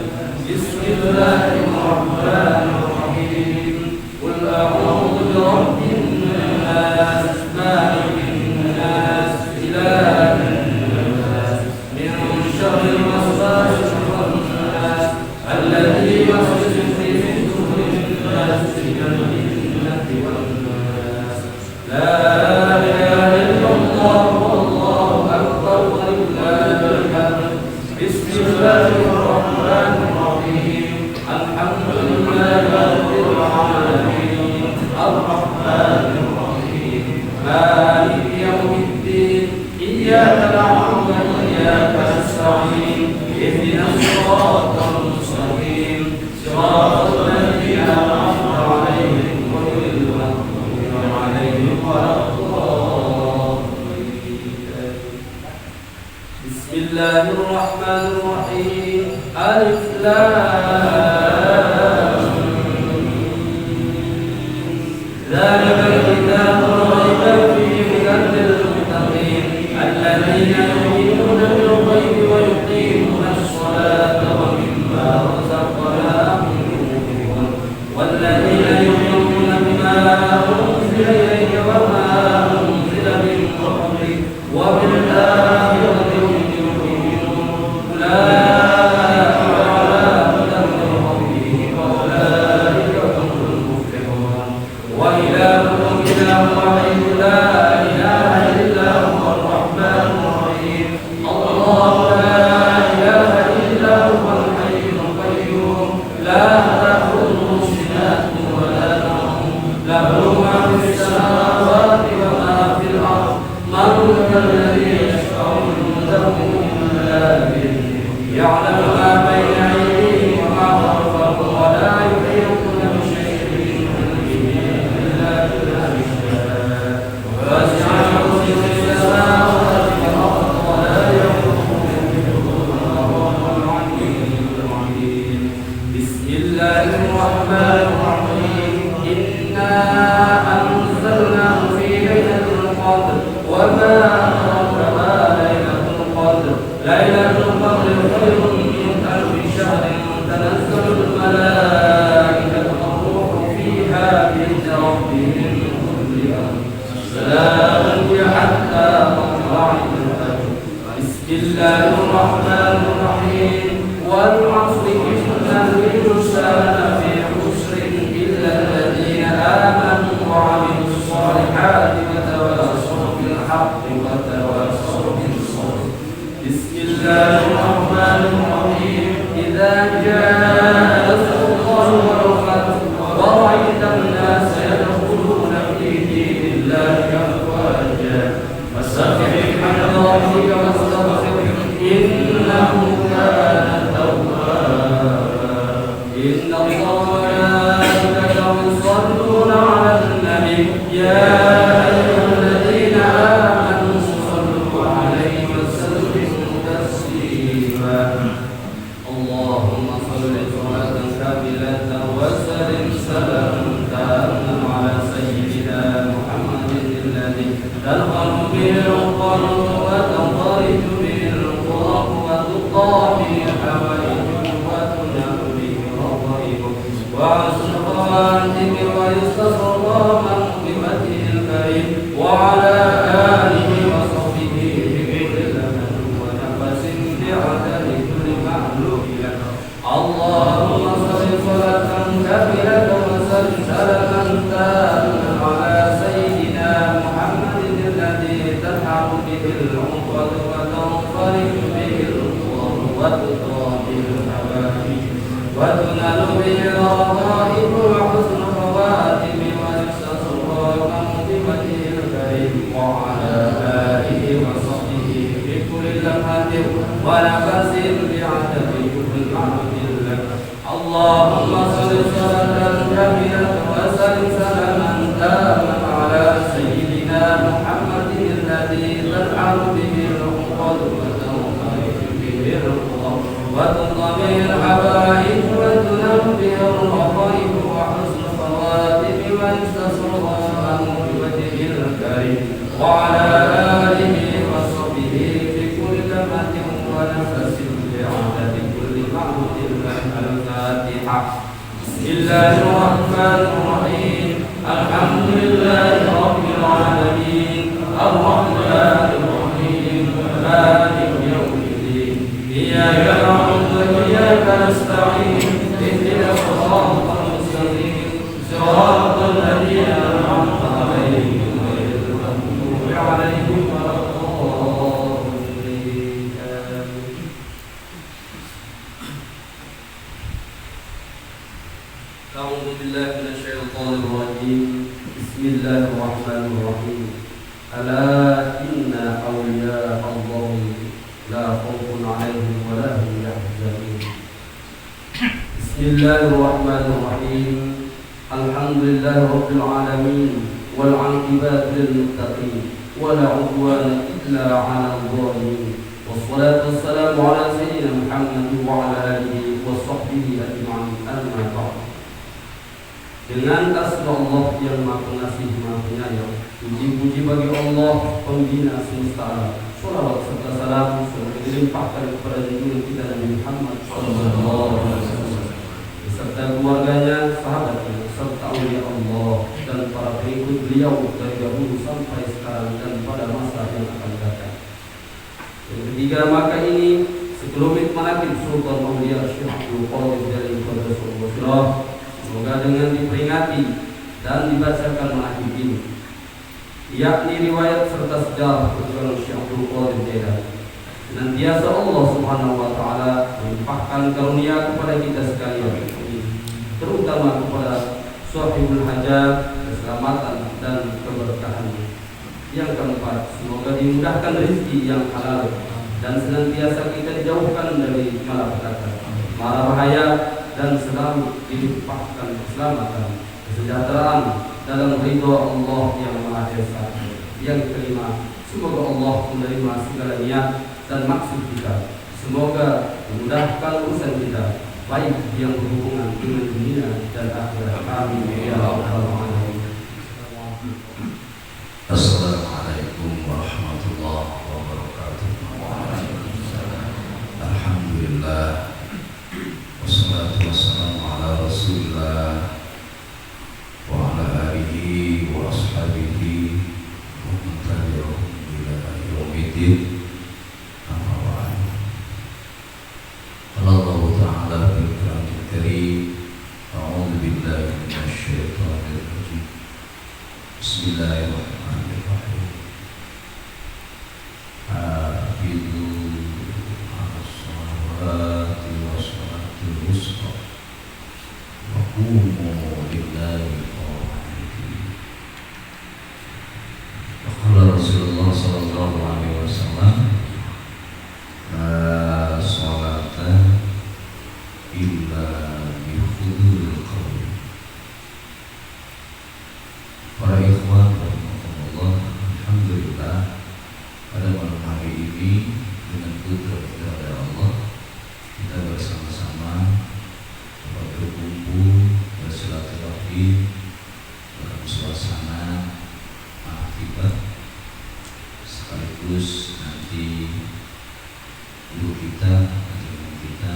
بسم الله الرحمن الرحيم. قل أعوذ برب الناس مالك الناس إله الناس من شر الوسواس الخناس الذي يوسوس في صدور الناس من الجنة والناس. لا إله إلا الله والله أكبر ولله الحمد. بسم الله الرحمن الرحيم. الحمد لله رب العالمين الرحمن الرحيم مالك يوم الدين إياك نعبد وإياك نستعين اهدنا الصراط المستقيم صراط الذين أنعمت عليهم غير المغضوب عليهم ولا الضالين. بسم الله الرحمن الرحيم. ألف لام ذلك الكتاب ريب فيه هدى للمتقين الذين يؤمنون بالغيب ويقيمون الصلاة ومما رزقناهم ينفقون والذين يؤمنون بما أنزل إليك وما أنزل من قبلك وبالآخرة هم يؤمنون أولئك على هدى من ربهم وأولئك هم المفلحون. وإلهكم إله واحد لا إله إلا هو الرحمن الرحيم. الله لا إله إلا هو الحي القيوم لا تأخذه سنة ولا نوم له ما في السماوات وما في الأرض. من ذا الذي يشفع عنده إلا بإذنه يعلم ما بين أيديهم وما خلفهم ولا يحيطون بشيء من علمه إلا بما شاء. وسع كرسيه السماوات والأرض ولا يؤوده حفظهما وهو العلي العظيم. بسم الله الرحمن الرحيم. إنا أنزلناه في ليلة القدر وما أدراك ما ليلة القدر. ليلة القدر خير من ألف شهر تنزل الملائكة والروح فيها بإذن ربهم من كل أمر سلام هي حتى مطلع الفجر. بسم الله الرحمن الرحيم. والعصر إن الإنسان في خسر إلا الذين آمنوا وعملوا الصالحات وتواصوا بالحق وتواصوا بالصبر. بسم الله الرحمن الرحيم. إذا جاء نصر الله والفتح ورأيت الناس يدخلون في دين الله أفواجا فسبح بحمد ربك واستغفره إنه كان توابا. إن الله وملائكته يصلون على النبي يا أيها الذين آمنوا صلوا عليه وسلموا تسليما. اللهم صل صلاة كاملة وسلم سلاما تاما على سيدنا محمد الذي تلقن به العقل وتنضرج به القرب وتقضى به الحوائج وتنال به الرغائب وعسر خواتم ويستصرى منقبته الكريم وعلى آله وصحبه بكل لمن ونفس بعدد كل الكريم وعلى آله وصحبه في كل لمحة ونفس بعدد كل معبود الفاتحة. بسم الله الرحمن الرحيم. الحمد لله رب العالمين الرحمن الرحيم مالك يوم الدين إياك نعبد وإياك نستعين اهدنا الصراط المستقيم صراط الذين أنعمت عليهم غير المغضوب عليهم ولا الضالين. أعوذ بالله من الشيطان الرجيم. بسم الله الرحمن الرحيم. ألا إن أولياء الله لا خوف عليهم ولا هم يحزنون. بسم الله الرحمن الرحيم. الحمد لله رب العالمين والعاقبة للمتقين ولا عدوان إلا على الظالمين والصلاة والسلام على سيدنا محمد وعلى آله وصحبه أجمعين. أما بعد. Dengan asma Allah yang Maha Pengasih Maha Penyayang, puji-puji bagi Allah Pembina semesta alam. Salawat serta salam semoga dilimpahkan kepada junjungan kita Nabi Muhammad sallallahu alaihi wasallam beserta keluarganya, sahabatnya, serta aulia Allah dan para pengikut beliau dari dahulu sampai sekarang dan pada masa yang akan datang. Yang ketiga, maka ini sekelumit manaqib Sultan Aulia Syekh Abdul Qadir dari Qadasullah. Semoga dengan diperingati dan dibacakan manaqib ini, yakni riwayat serta sejarah perjuangan Syekh Abdul Qadir Jailani, senantiasa Allah Subhanahu wa taala melimpahkan karunia kepada kita sekalian, terutama kepada sahibul hajat, keselamatan dan keberkahannya. Yang keempat, semoga dimudahkan rezeki yang halal dan senantiasa kita dijauhkan dari malapetaka, mara bahaya, dan selalu dilimpahkan keselamatan, kesejahteraan dalam ridha Allah yang Maha Esa. Yang kelima, semoga Allah menerima segala niat dan maksud kita. Semoga memudahkan urusan kita, baik yang berhubungan dengan dunia dan akhirat. Amin ya rabbal alamin.
Assalamualaikum warahmatullahi wabarakatuh. Alhamdulillah. Wassalatu wassalamu ala Rasulillah wa ala alihi wa ashabihi wa man tabi'ahum ila yaumiddin. Amma ba'du. Qala Allah ta'ala fil Qur'anil Karim, a'udzu billahi minasy syaithanir rajim. Bismillahirrahmanirrahim. Hafizu 'alas salawati was وقوموا لله قانتين. وقال رسول الله صلى الله عليه وسلم لا صلاة إلا بحضور القلب. Para ikhwan rahimakumullah, alhamdulillah pada malam hari ini dengan kudrat dari Allah kita bersama-sama berkumpul bersilaturahmi dalam suasana akibat sekaligus nanti guru kita, ajaran kita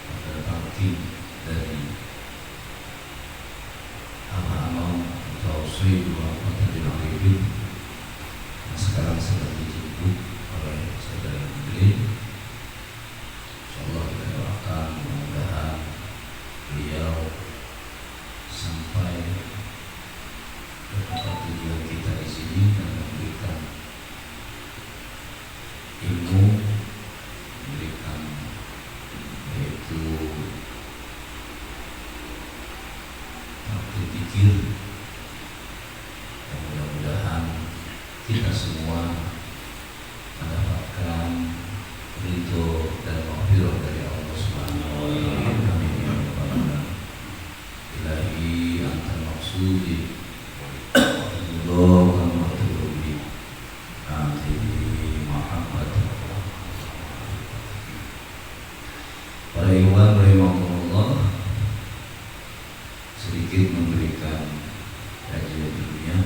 pada parti dari Al-Alam atau Sayyidul Al-Fatihul Arifin yang sekarang sedang dijemput oleh saudara Menteri. InsyaAllah kita doakan mudah-mudahan beliau sampai ke tempat tujuan kita di sini dan memberikan ilmu, memberikan yaitu waktu pikir, dan mudah-mudahan kita semua mendapatkan ridho dan maghfirah dari Allah Subhanahu wa taala. Amin ya rabbal alamin. Ilahi anta maqsudi Allah wa matubi anti Muhammad. Para ikhwan rahimakumullah, sedikit memberikan kajian dunia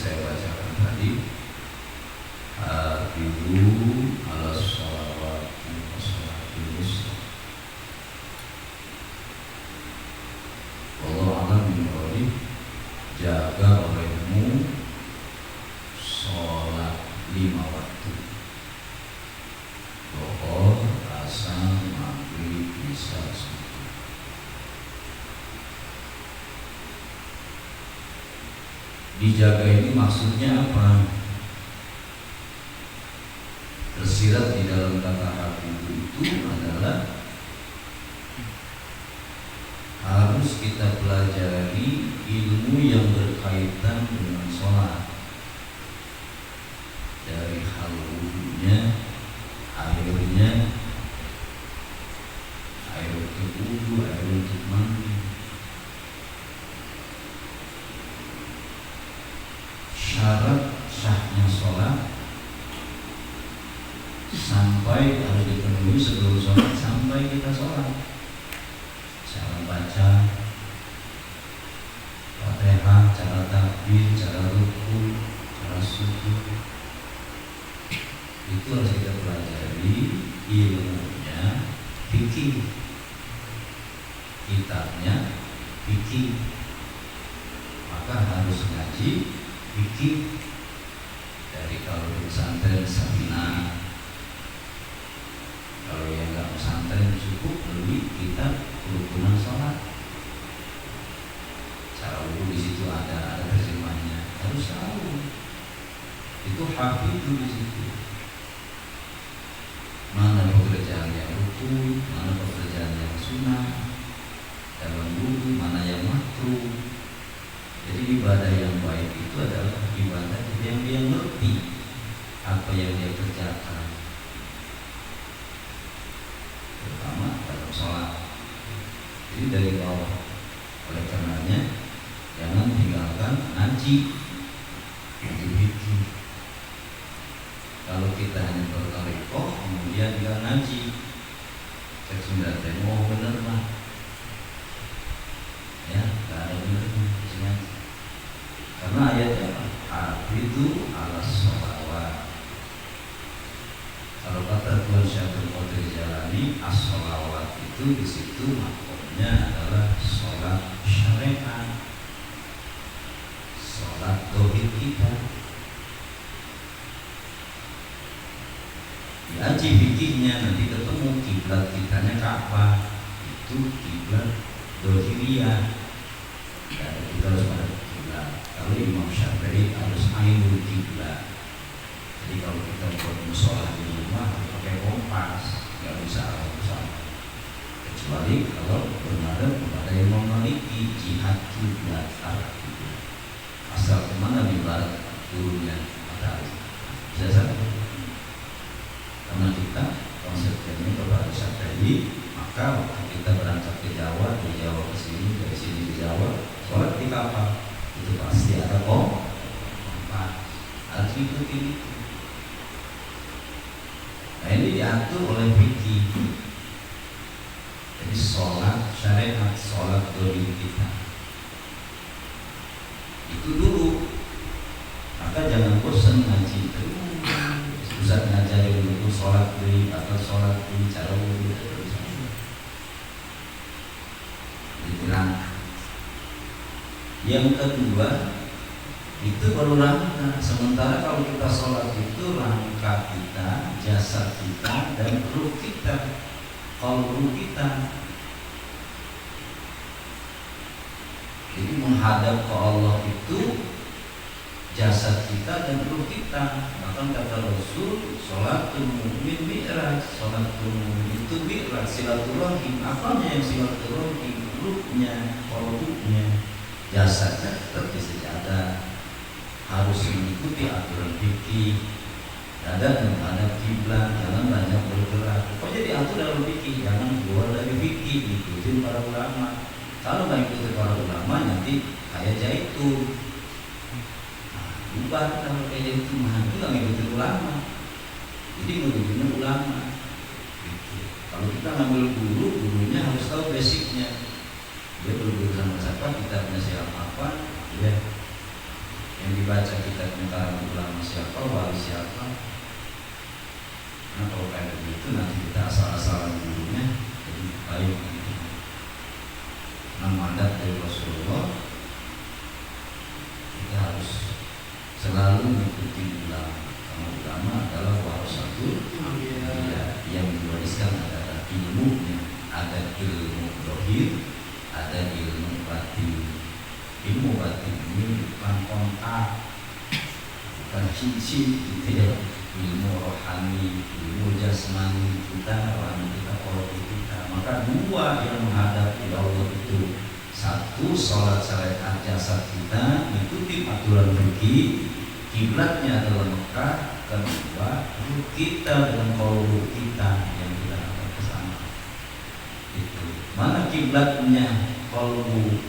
saya bacakan tadi, ibu ala sholawati wassalatul wusta. Wallahu a'lam bishawab. Jaga olehmu sholat 5 waktu, Zuhur, Asar, Maghrib, Isya, Subuh. Dijaga ini maksudnya apa? Tersirat di dalam kata Habib itu adalah harus kita pelajari ilmu yang berkaitan dengan sholat, dari hal wudunya, airnya, air untuk wudu, air untuk mandi, syarat sahnya sholat sampai harus dipenuhi sebelum sholat, sampai kita sholat. Cara baca Fatihah, cara takbir, cara ruku, cara sujud, itu harus kita pelajari ilmunya, fikih, kitabnya fikih, maka harus ngaji fikih. Dari kalau di pesantren Sabina, kalau yang nggak pesantren cukup beli kitab kerukunan sholat. Cara wudhu di situ ada terjemahnya, harus tahu. Itu hafid itu di situ. Mana pekerjaan yang rukun, mana pekerjaan yang sunnah dalam wudhu, mana yang makruh. Jadi ibadah yang baik itu adalah ibadah yang dia ngerti apa yang dia kerjakan, terutama dalam sholat. Jadi dari bawah. Oleh karenanya jangan tinggalkan ngaji fikih. Kalau kita hanya bertarekoh kemudian tinggal ngaji, cek Sunda teh mau bener mah, ya nggak ada benernya ngaji. Karena ayatnya itu ala sholawat. Kalau kata Tuan Syaikhul Qadir Jalani, as-sholawat itu di situ maksudnya adalah sholat syariat, sholat tauhid kita. Diaji fikihnya nanti ketemu kiblat kitanya Ka'bah, itu kiblat dohiriyah. Ya, kita harus pada kiblat. Kalau Imam Syafi'i harus ainul kiblat. Jadi kalau kita buat musola di rumah harus pakai kompas, nggak bisa arah-arah. Kecuali kalau bermadhab kepada Imam Maliki, jihad kiblat, arah kiblat. Asal kemana di barat turunnya matahari. Bisa saja. Karena kita konsepnya kepada Syafi'i, maka waktu kita berangkat ke Jawa, dari Jawa ke sini, dari sini ke Jawa, sholat di kapal itu pasti ada kompas, harus ikuti itu. Nah ini diatur oleh fikih. Jadi sholat syariat, sholat dohir kita itu dulu. Maka jangan bosan ngaji terus. Ustaz ngajarin dulu sholat dulu atau sholat dulu cara wudhu terus. Dibilang. Yang kedua itu baru langkah. Sementara kalau kita sholat itu langkah kita, jasad kita, dan ruh kita, qalbu kita. Jadi menghadap ke Allah itu jasad kita dan ruh kita. Bahkan kata Rasul, sholatul mu'min mi'raj. Sholatul mu'min itu mi'raj, silaturahim. Apanya yang silaturahim? Ruhnya, qalbunya. Jasadnya tetap di sejadah, harus mengikuti aturan fikih. Dada menghadap kiblat, jangan banyak bergerak. Pokoknya diatur dalam fikih, jangan keluar dari fikih, ikutin para ulama. Kalau nggak ikutin para ulama nanti kayak Zaitun. Bukan kalau kayak Zaitun mah itu nggak ngikutin ulama. Jadi ngikutin ulama. Kalau kita ngambil guru, gurunya harus tahu basicnya. Dia berguru sama siapa, kitabnya siapa apa, ya. Yang dibaca kitab karangan ulama siapa, wali siapa. Nah kalau kayak begitu nanti kita asal-asalan gurunya, jadi baik gitu. Nah mandat dari Rasulullah, kita harus selalu mengikuti ulama. Karena ulama adalah warasatul anbiya, yang diwariskan adalah ilmunya. Ada ilmu dohir, ada ilmu batin. Ilmu batin ini bukan kontak, bukan cincin gitu ya. Ilmu rohani, ilmu jasmani kita, rohani kita, kolbu kita. Maka dua yang menghadapi Allah itu, satu sholat syariat jasad kita, ikuti aturan fikih, kiblatnya adalah Mekah. Kedua, kita dengan kolbu kita yang kita akan ke sana. Itu mana kiblatnya kolbu,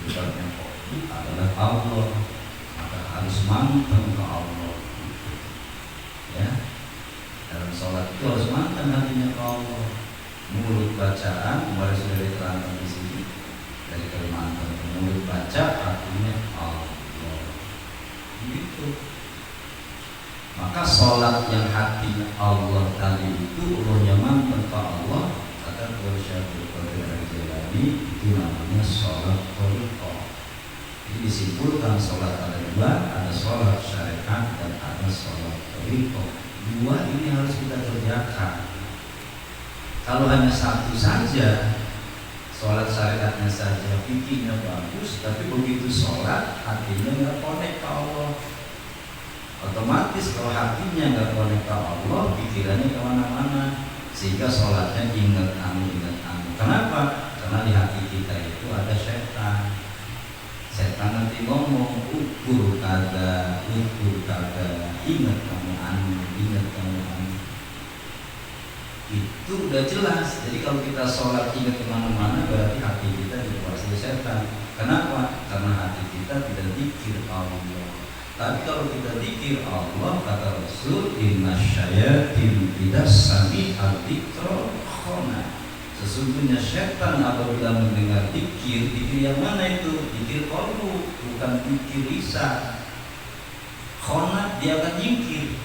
kiblatnya kolbu adalah Allah, maka harus mantap ke Allah. Ya, dalam sholat itu harus mantap hatinya ke Allah. Mulut bacaan, kemarin sudah diterangkan di sini dari Kalimantan. Mulut baca, hatinya Allah. Gitu. Maka sholat yang hatinya Allah tadi itu rohnya mantap ke Allah. Kata Syaikhul Qadir Al-Jilani, itu namanya sholat thariqah. Jadi disimpulkan sholat ada dua, ada sholat syariat dan ada sholat thariqah. Dua ini harus kita kerjakan. Kalau hanya satu saja, sholat syariatnya saja, fikihnya bagus, tapi begitu sholat hatinya nggak connect ke Allah. Otomatis kalau hatinya nggak connect ke Allah, pikirannya kemana-mana, sehingga sholatnya ingat anu. Kenapa? Karena di hati kita itu ada setan. Setan nanti ngomong ukur kagak, ingat kamu anu. Itu udah jelas. Jadi kalau kita sholat ingat kemana-mana, berarti hati kita dikuasai setan. Kenapa? Karena hati kita tidak zikir Allah. Tapi kalau kita zikir Allah, kata Rasul, inna syayatin tidak sami al-dzikra khona. Sesungguhnya setan apabila mendengar zikir yang mana itu? Zikir qalbu, bukan zikir lisan. Khona dia akan nyingkir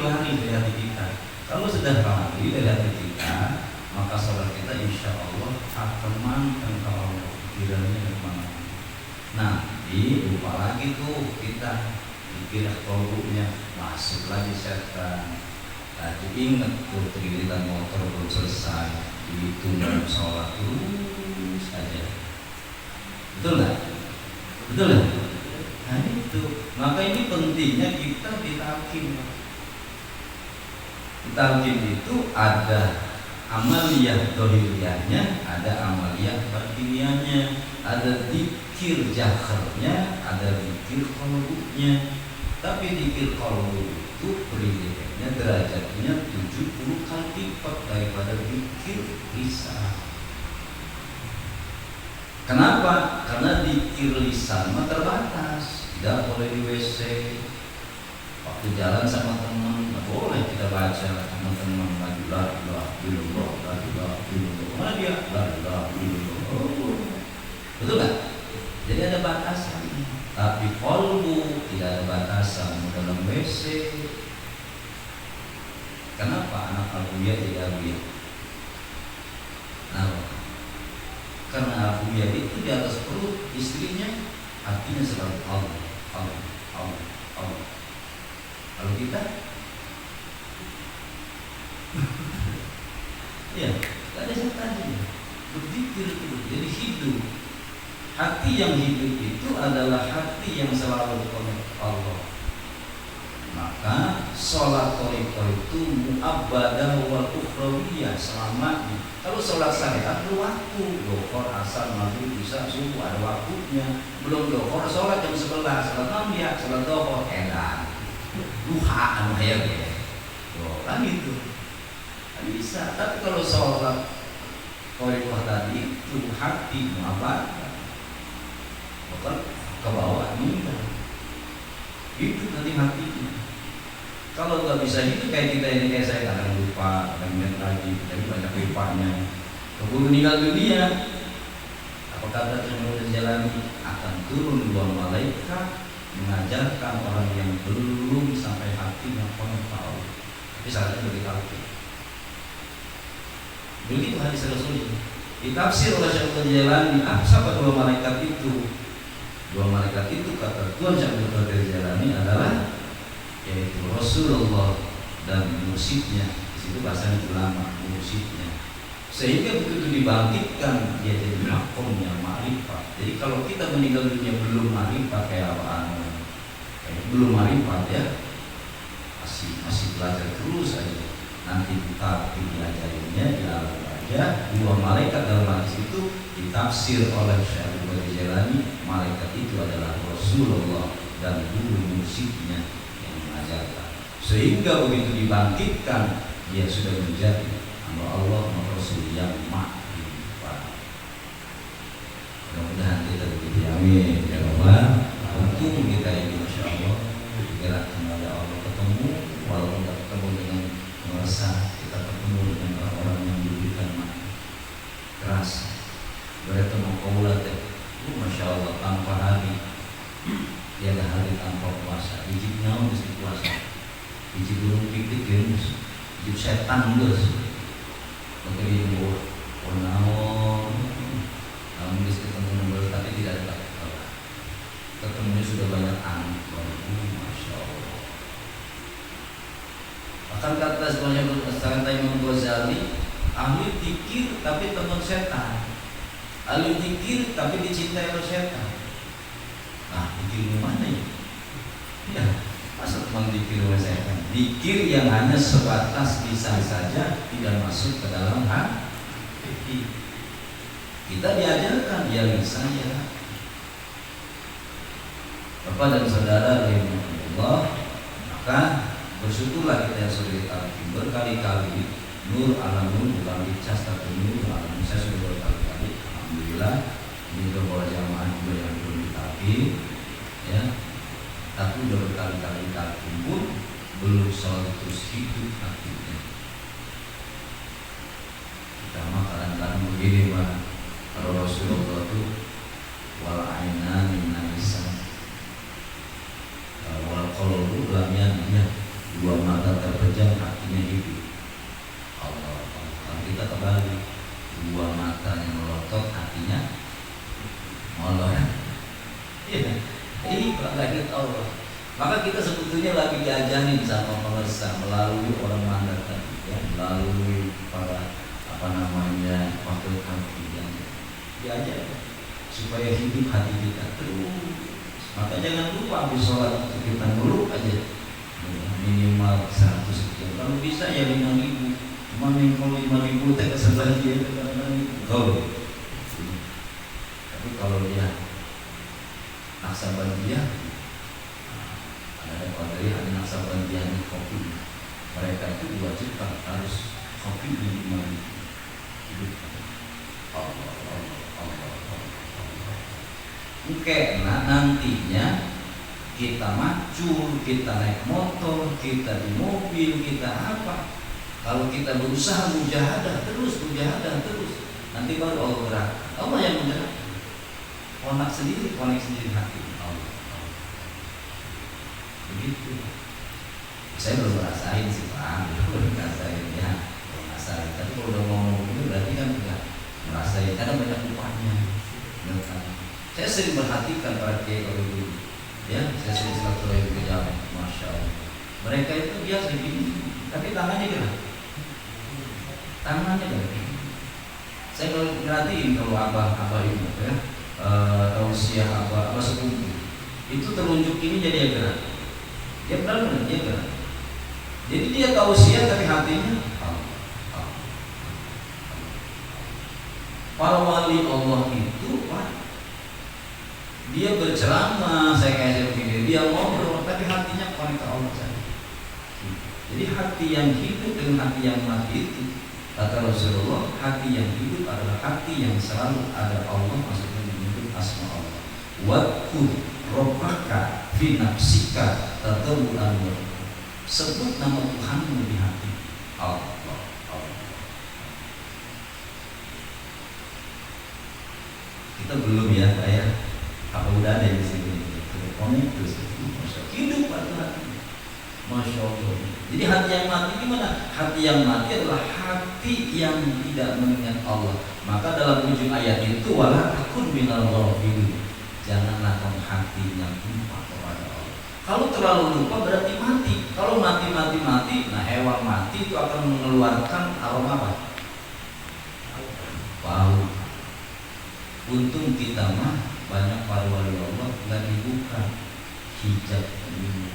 lari dari hati kita. Kalau sudah lari dari hati kita, maka sholat kita insya Allah akan mantap ke Allah, pikirannya kemana. Nah, lupa lagi tuh kita pikir qalbunya, masuk lagi setan. Tadi ingat tuh tergiliran motor belum selesai, itu dalam sholat terus aja. Betul nggak? Nah itu, maka ini pentingnya kita ditalkin. Talqin itu ada amaliyah dohiriyahnya, ada amaliyah batiniahnya, ada zikir jahrnya, ada zikir qalbunya. Tapi zikir qalbu itu peringkatnya derajatnya 70 kali lipat daripada zikir lisan. Kenapa? Karena zikir lisan mah terbatas, tidak boleh di WC. Waktu jalan sama teman, nggak boleh kita baca sama teman lagi la ilaha illallah, la ilaha illallah. Mana dia? La ilaha illallah. Betul nggak? Jadi ada batasan. Tapi qalbu tidak ada batasan. Dalam WC. Kenapa anak Abuya jadi Abuya? Nah, karena Abuya itu di atas perut istrinya, hatinya selalu Allah. Kalau kita, ya, tidak ada setannya. Berzikir itu, jadi hidup. Hati yang hidup itu adalah hati yang selalu connect Allah. Maka sholat thariqah itu mu'abbadah wal ukhrawiyah selamanya. Kalau sholat syariat perlu waktu, dhuhur, asar, maghrib, isya, subuh ada waktunya. Belum dhuhur sholat jam 11, sholat maghrib, sholat dhuhur edan. Duha anu hayang ya. Kan itu. Kan bisa. Tapi kalau sholat thariqah tadi itu hati mu'abbadah. Bukan ke bawah minta. Itu nanti hatinya. Kalau nggak bisa itu kayak kita ini, kayak saya kadang lupa, kadang ingat lagi, tapi banyak lupanya. Keburu meninggal dunia, apa kata Rasulullah Jalani, akan turun dua malaikat mengajarkan orang yang belum sampai hatinya tahu. Tapi syaratnya beritahu. Begitu hadis Rasul. Ditafsir oleh Syekh Al-Jailani, siapa dua malaikat itu? Dua malaikat itu kata Tuan Syekh Al Jailani adalah yaitu Rasulullah dan mursyidnya. Di situ bahasanya ulama, mursyidnya. Sehingga begitu dibangkitkan dia jadi makomnya ma'rifat. Jadi kalau kita meninggal dunia belum ma'rifat kayak apaan? Belum ma'rifat ya, masih belajar terus aja. Nanti kita diajarinnya di alam aja. Dua malaikat dalam hadis itu ditafsir oleh Syekh Al-Jailani, malaikat itu adalah Rasulullah dan guru mursyidnya yang mengajarkan. Sehingga begitu dibangkitkan dia sudah menjadi hamba Allah Rasul yang ma'rifat. Mudah-mudahan kita begitu, amin ya Allah. Untuk kita ini Masya Allah gerak kepada Allah, ketemu walaupun tidak ketemu dengan merasa, kita ketemu dengan orang-orang yang diberikan makna keras. Bertemu kaulat itu Masya Allah tanpa hari. Dia ada hari tanpa puasa. Ijib nyawa mesti puasa. Ijib burung pikir gemus. Ijib setan gus. Mungkin dia namun mesti ketemu nomor tapi tidak ada. Ketemunya sudah banyak anak. Masya Allah. Bahkan kata sebenarnya Imam Ghazali, ahli zikir tapi teman setan. Ahli zikir tapi dicintai oleh setan. Nah, zikir mana ya? Ya, masa teman zikir oleh setan? Zikir yang hanya sebatas lisan saja, tidak masuk ke dalam hati. Kita diajarkan ya lisan ya. Bapak dan saudara rahimahullah, maka bersyukurlah kita yang sudah ditalkin berkali-kali. Nur ala nur, bukan dicas tapi nur ala nur. Saya sudah berkali-kali, alhamdulillah. Ini beberapa jamaah juga yang belum ditalkin, ya. Tapi sudah berkali-kali ditalkin pun belum selalu terus hidup hatinya. Kita mah kadang-kadang begini Pak, kalau Rasulullah itu wal ainan min naisan. Kalau lamanya dua mata terpejam, hatinya hidup. Allah, kalau kita kembali dua matanya melotot, hatinya molor. Iya, ini lagi Allah. Maka kita sebetulnya lagi diajarin sama pemirsa melalui orang mandat tadi, ya, melalui para wakil hati yang diajar supaya hidup hati kita terus. Maka jangan lupa habis sholat kita meluk aja minimal 100 sekian. Kalau bisa ya 5.000. Cuma kalau 5.000 tak kesebelah dia kalau. Tapi kalau dia naksabandia, ada dari ada naksabandia di kopi. Mereka itu diwajibkan harus kopi di 5.000. Allah. Oke, nah nantinya kita macul, kita naik motor, kita di mobil, kita apa? Kalau kita berusaha mujahadah terus, nanti baru Allah gerak. Allah yang menggerak. Konek sendiri hati Allah. Begitu. Saya belum merasain sih Pak, belum merasain ya, Tapi kalau udah ngomong itu berarti kan enggak merasain. Karena banyak upahnya. Saya sering perhatikan para kiai kalau dulu, ya, saya sering silaturahmi ke jalan, Masya Allah. Mereka itu biasa begini, tapi tangannya gerak. Saya kalau perhatiin kalau abah itu, ya, tausiah abah sepupu, itu terunjuk ini jadi ya gerak. Dia benar dia gerak. Jadi dia tausiah tapi hatinya. Para wali Allah itu, Pak, dia berceramah, saya kayak begini, dia ngobrol, tapi hatinya konek ke Allah saja. Jadi hati yang hidup dengan hati yang mati itu, kata Rasulullah, hati yang hidup adalah hati yang selalu ada Allah, maksudnya menyebut asma Allah. Wadkur robbaka fi nafsika tadarruan wa khufyah. Sebut nama Tuhanmu di hati. Allah. Kita belum ya, apa udah ada di sini? itu hidup atau hati. Masya Allah. Jadi hati yang mati gimana? Hati yang mati adalah hati yang tidak mengingat Allah. Maka dalam ujung ayat itu wala takun minal ghafilin. Janganlah kamu hatinya lupa kepada Allah. Kalau terlalu lupa berarti mati. Kalau mati, nah hewan mati itu akan mengeluarkan aroma apa? Bau. Untung kita mah banyak para wali Allah nggak dibuka hijab ini.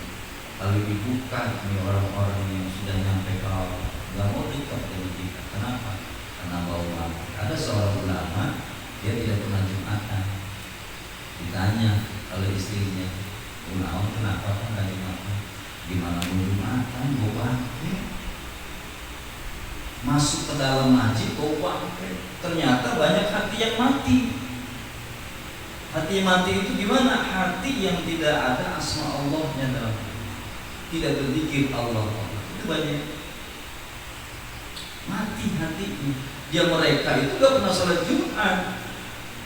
Kalau dibuka ini orang-orang yang sudah nyampe ke Allah nggak mau dekat dengan kita. Kenapa? Karena bau mati. Ada seorang ulama dia tidak pernah jumatan. Ditanya oleh istrinya, "Unaon kenapa kan nggak jumatan? Gimana mau jumatan? Bau bangke." Masuk ke dalam masjid bau bangke. Ternyata banyak hati yang mati. Hati yang mati itu gimana? Hati yang tidak ada asma Allahnya dalam hati. Tidak berzikir Allah. Itu banyak mati hatinya. Dia mereka itu gak pernah sholat Jumat.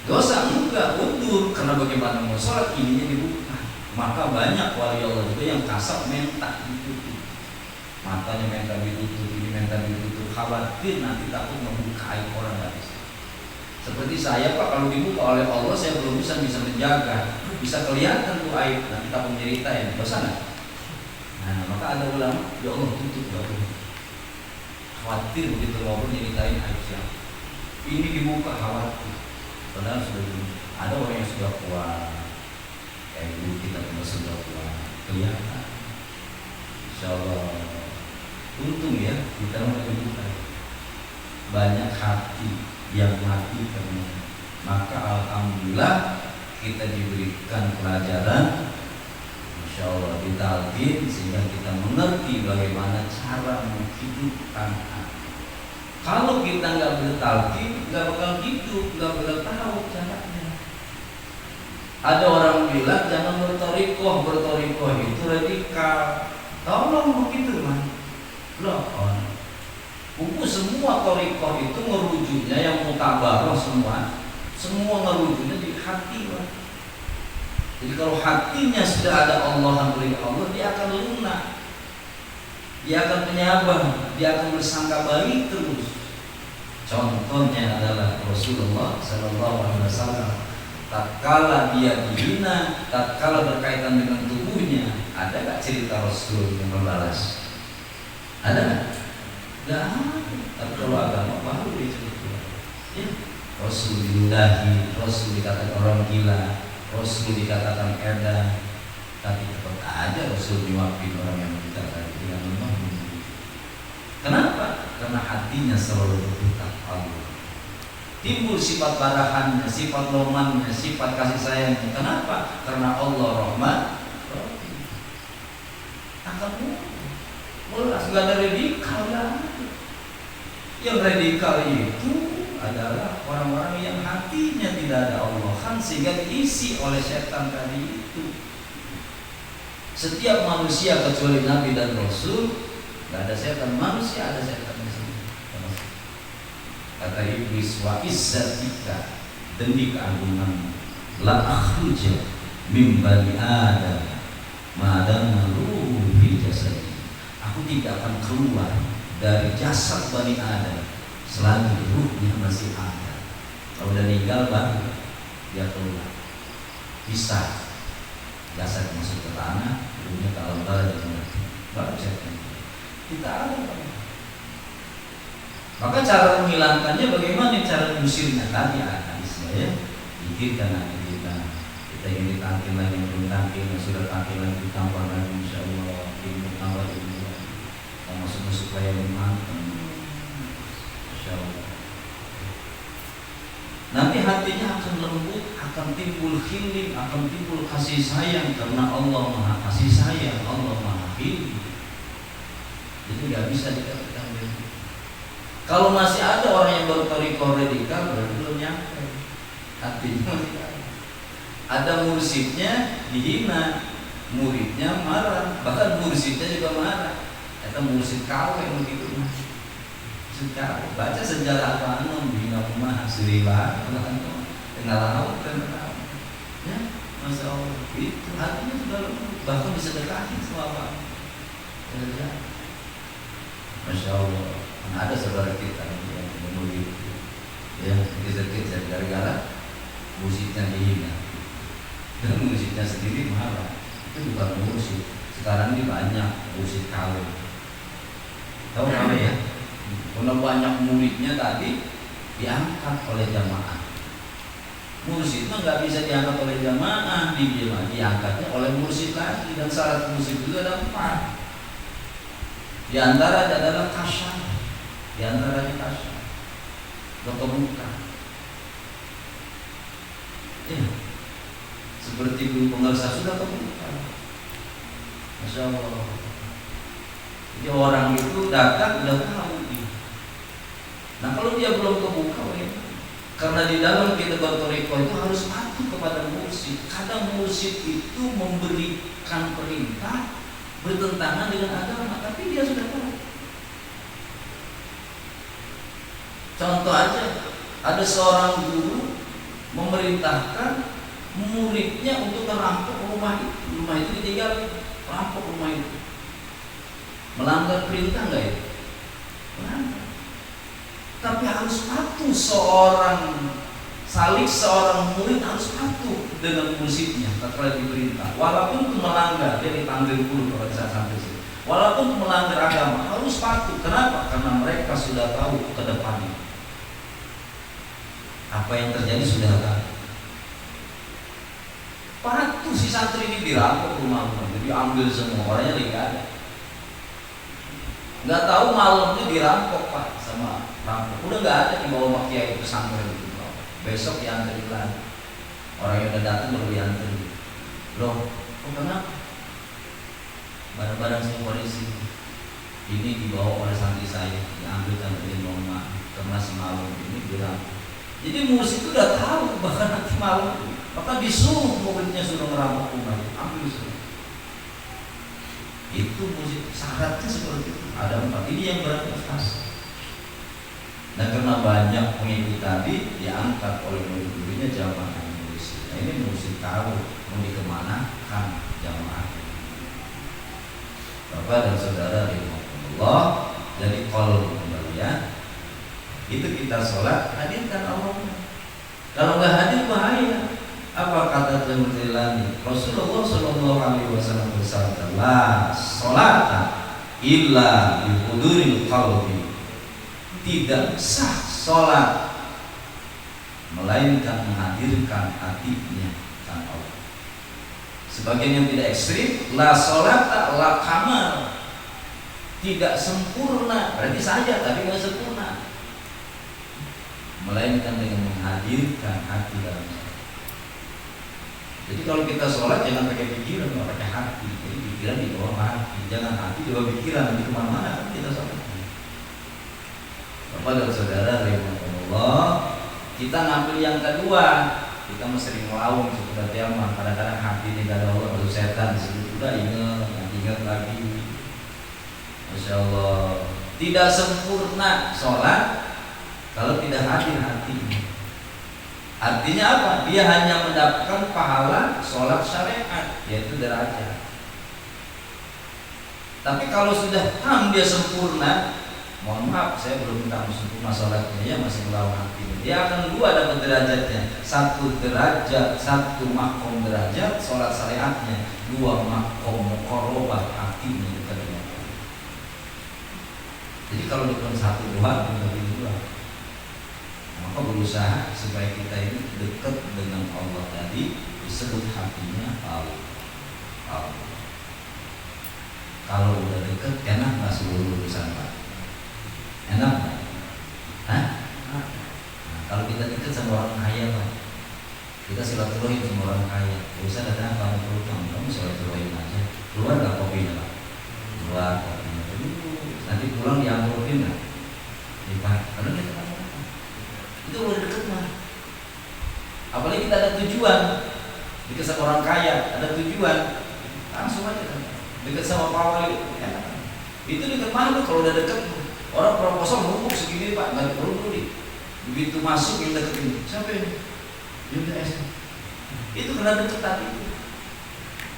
Dosa enggak, undur. Karena bagaimana mau sholat ininya dibuka. Maka banyak wali Allah juga yang kasar mentak ditutup. Matanya mentak ditutup, ini mentak ditutup. Khawatir nanti takut membuka aib orang gak bisa. Seperti saya Pak, kalau dibuka oleh Allah saya belum bisa menjaga, bisa kelihatan tuh aib, nanti tak menyeritain, dosa nggak? Nah maka ada ulama, ya Allah tutup gak boleh. Khawatir begitu Allah menyeritain aib siapa. Ini dibuka khawatir, padahal sudah dibuka. Ada orang yang sudah kuat, kayak dulu kita sudah kuat, kelihatan. Insya Allah, untung ya kita mau dibuka. Banyak hati yang mati karena, maka alhamdulillah kita diberikan pelajaran, insya Allah ditalkin sehingga kita mengerti bagaimana cara menghidupkan hati. Kalau kita nggak bertalkin, nggak bakal hidup, nggak bakal tahu caranya. Ada orang bilang jangan bertorikoh itu radikal. Tolong begitu man, loh. Buku semua torikoh itu ngerujuknya yang mutabaroh semua ngerujuknya di hati lah. Jadi kalau hatinya sudah ada Allah dan Allah, dia akan lunak, dia akan penyabang, dia akan bersangka baik terus. Contohnya adalah Rasulullah SAW. Tatkala dia dihina, tatkala berkaitan dengan tubuhnya, ada gak cerita Rasul yang membalas? Ada gak? Gak ada. Tapi kalau agama baru diceritakan. Ya, Rasul diludahi, Rasul dikatakan orang gila, Rasul dikatakan edan. Tapi tetap aja Rasul diwakil orang yang dikatakan dengan lemah. Kenapa? Karena hatinya selalu berputar Allah. Timbul sifat barahannya, sifat lomannya, sifat kasih sayangnya. Kenapa? Karena Allah rahmat. Akan belas gak ada radikal lah. Yang radikal itu adalah orang-orang yang hatinya tidak ada Allah kan, sehingga diisi oleh setan tadi itu. Setiap manusia kecuali Nabi dan Rasul gak ada setan, manusia ada setan di sini. Kata iblis, wa izzatika, demi keagungan, la akhruja min bani Adam madam ruhu fi jasadi. Aku tidak akan keluar dari jasad Bani Adam selagi ruhnya masih ada. Kalau udah meninggal baru dia keluar. Bisa jasad masuk ke tanah, ruhnya ke alam bawah dan baru kita ada. Maka cara menghilangkannya bagaimana? Cara mengusirnya tadi hadisnya ya. Dikirkan nanti kita ingin ditangkil lagi, belum tangkil, sudah tangkil lagi, ditambah lagi, insya Allah ilmu tambah ilmu. Masuk supaya mantap, insya Allah. Nanti hatinya akan lembut, akan timbul hilim, akan timbul kasih sayang karena Allah Maha Kasih Sayang, Allah Maha Hilim. Jadi nggak bisa dikatakan begitu. Kalau masih ada orang yang baru torikoh radikal, berarti belum nyampe. Hatinya masih ada. Ada mursyidnya dihina, muridnya marah, bahkan mursyidnya juga marah. Kita mursyid kau yang begitu mas. Sejarah, baca sejarah apa-apa bina rumah hasilibah, kenalan tahu. Ya, Masya Allah, itu hatinya sudah lembut, bahkan bisa dekatin sama Pak. Masya Allah, ada saudara kita yang menulis, ya sedikit-sedikit gara-gara musiknya dihina, dan musiknya sendiri marah. Itu bukan musik. Sekarang ini banyak musik kawin. Tahu kawin ya? Karena banyak muridnya tadi diangkat oleh jamaah. Mursyid itu nggak bisa diangkat oleh jamaah, diangkatnya oleh mursyid lagi, dan syarat mursyid itu ada 4. Di antara adalah kasyaf, di antaranya kasyaf, kebuka. Ya, seperti guru pengarsa sudah kebuka. Masya Allah. Jadi orang itu datang udah tahu dia. Nah kalau dia belum kebuka, karena di dalam kitab Toriko itu harus patuh kepada mursyid. Kadang mursyid itu memberikan perintah bertentangan dengan agama, tapi dia sudah tahu. Contoh aja, ada seorang guru memerintahkan muridnya untuk merampok rumah itu. Rumah itu ditinggal, merampok rumah itu. Melanggar perintah nggak itu? Melanggar. Tapi harus patuh seorang murid harus patuh dengan mursyidnya setelah diperintah. Walaupun itu melanggar, dia dipanggil guru kalau saya sampai sini. Walaupun itu melanggar agama, harus patuh. Kenapa? Karena mereka sudah tahu ke depannya. Apa yang terjadi sudah tahu. Patuh si santri ini dirampok rumah-rumah, jadi ambil semua, orangnya tidak ada. Nggak tahu malamnya dirampok Pak sama rampok. Udah nggak ada di bawah kiai pesantren itu. Besok diantri lagi. Orang yang udah datang baru diantri. Loh, kok kenapa? Barang-barang semua polisi ini dibawa oleh santri saya, diambil dari rumah karena semalam ini dirampok. Jadi mursyid itu udah tahu bahkan nanti malam, maka disuruh muridnya suruh ngerampok rumah itu, ambil semua. Itu mursyid syaratnya seperti itu. Ada 4 ini yang beradaptasi. Dan karena banyak pengikut tadi diangkat oleh murid-muridnya jamaah mursyid. Nah ini mursyid tahu mau dikemanakan jamaah. Bapak dan saudara rahimahullah, jadi kalau kembalian itu kita sholat hadirkan Allah. Kalau nggak hadir bahaya. Apa kata Tirmidzi? Rasulullah Shallallahu Alaihi Wasallam bersabda, la sholata illa bi huduril qalbi. Tidak sah sholat melainkan menghadirkan hatinya kan Allah. Sebagian yang tidak ekstrim, la sholata la kamal. Tidak sempurna, berarti saja tapi nggak sempurna. Melainkan dengan menghadirkan hati dalam sholat. Jadi kalau kita sholat jangan pakai pikiran, nggak pakai hati. Jadi pikiran di bawah hati, jangan hati di bawah pikiran. Nanti kemana-mana kan kita sholat. Bapak dan saudara rahimahullah, kita ngambil yang kedua. Kita sering melawan seperti tema. Kadang-kadang hati ini gak ada Allah, baru setan. Sudah ingat lagi. Masya Allah. Tidak sempurna sholat kalau tidak hadir hati. Artinya apa? Dia hanya mendapatkan pahala sholat syariat, yaitu derajat. Tapi kalau sudah dia sempurna, mohon maaf saya belum minta sempurna sholatnya, ya masih melawan hati. Dia akan 2 dapat derajatnya. 1 derajat, 1 makom derajat sholat syariatnya, 2 makom muqarrabah hatinya dekat dengan Allah. Jadi kalau bukan 1 doang, lebih 2. Maka berusaha supaya kita ini dekat dengan Allah tadi, disebut hatinya Allah. Kalau udah dekat, enak nggak seluruh urusan Pak? Enak nggak? Hah? Nah, kalau kita dekat sama orang kaya Pak, kita silaturahim sama orang kaya. Gak usah datang kamu berutang, kamu silaturahim aja. Keluar nggak kopinya Pak? Keluar kopinya. Nanti pulang diamplopin nggak? Pak, karena kita itu udah deket mah. Apalagi kita ada tujuan, dekat sama orang kaya, ada tujuan, langsung aja kan. Dekat sama Pak Wali, ya. Itu dekat mana kalau udah deket? Orang proposal numpuk segini Pak, nggak perlu dulu. Begitu masuk yang deketin, siapa ini? Yunda S. Itu kena deket tadi.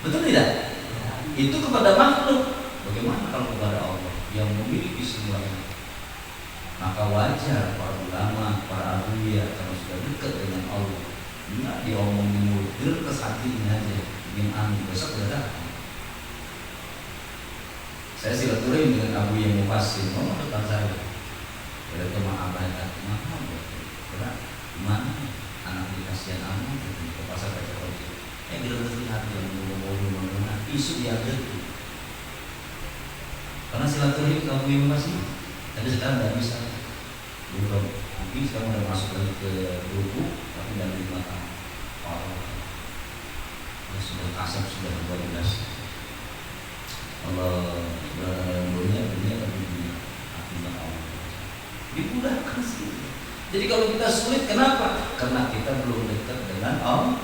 Betul tidak? Itu kepada makhluk. Bagaimana kalau kepada Allah yang memiliki semuanya? Maka wajar para ulama, para awliya kalau sudah dekat dengan Allah, nggak diomongin mulut, ke hatinya aja, ingin amin, besok udah datang. Saya silaturahim dengan Abu yang Mufassir, ngomong depan saya. Ada teman abah yang mana? Berat, mana? Anak dikasihan aman, ke pasar baca roti. Gerak-gerak hati yang ngomong-ngomong, isu diambil. Karena silaturahim kamu yang masih, tapi sekarang nggak bisa. Belum, mungkin sekarang udah masuk lagi ke buku, tapi dalam 5 tahun. Sudah kasar, sudah luar biasa. Allah berada dalam dunia tapi dunia akibat Allah. Dimudahkan sih. Jadi kalau kita sulit, kenapa? Karena kita belum dekat dengan Allah.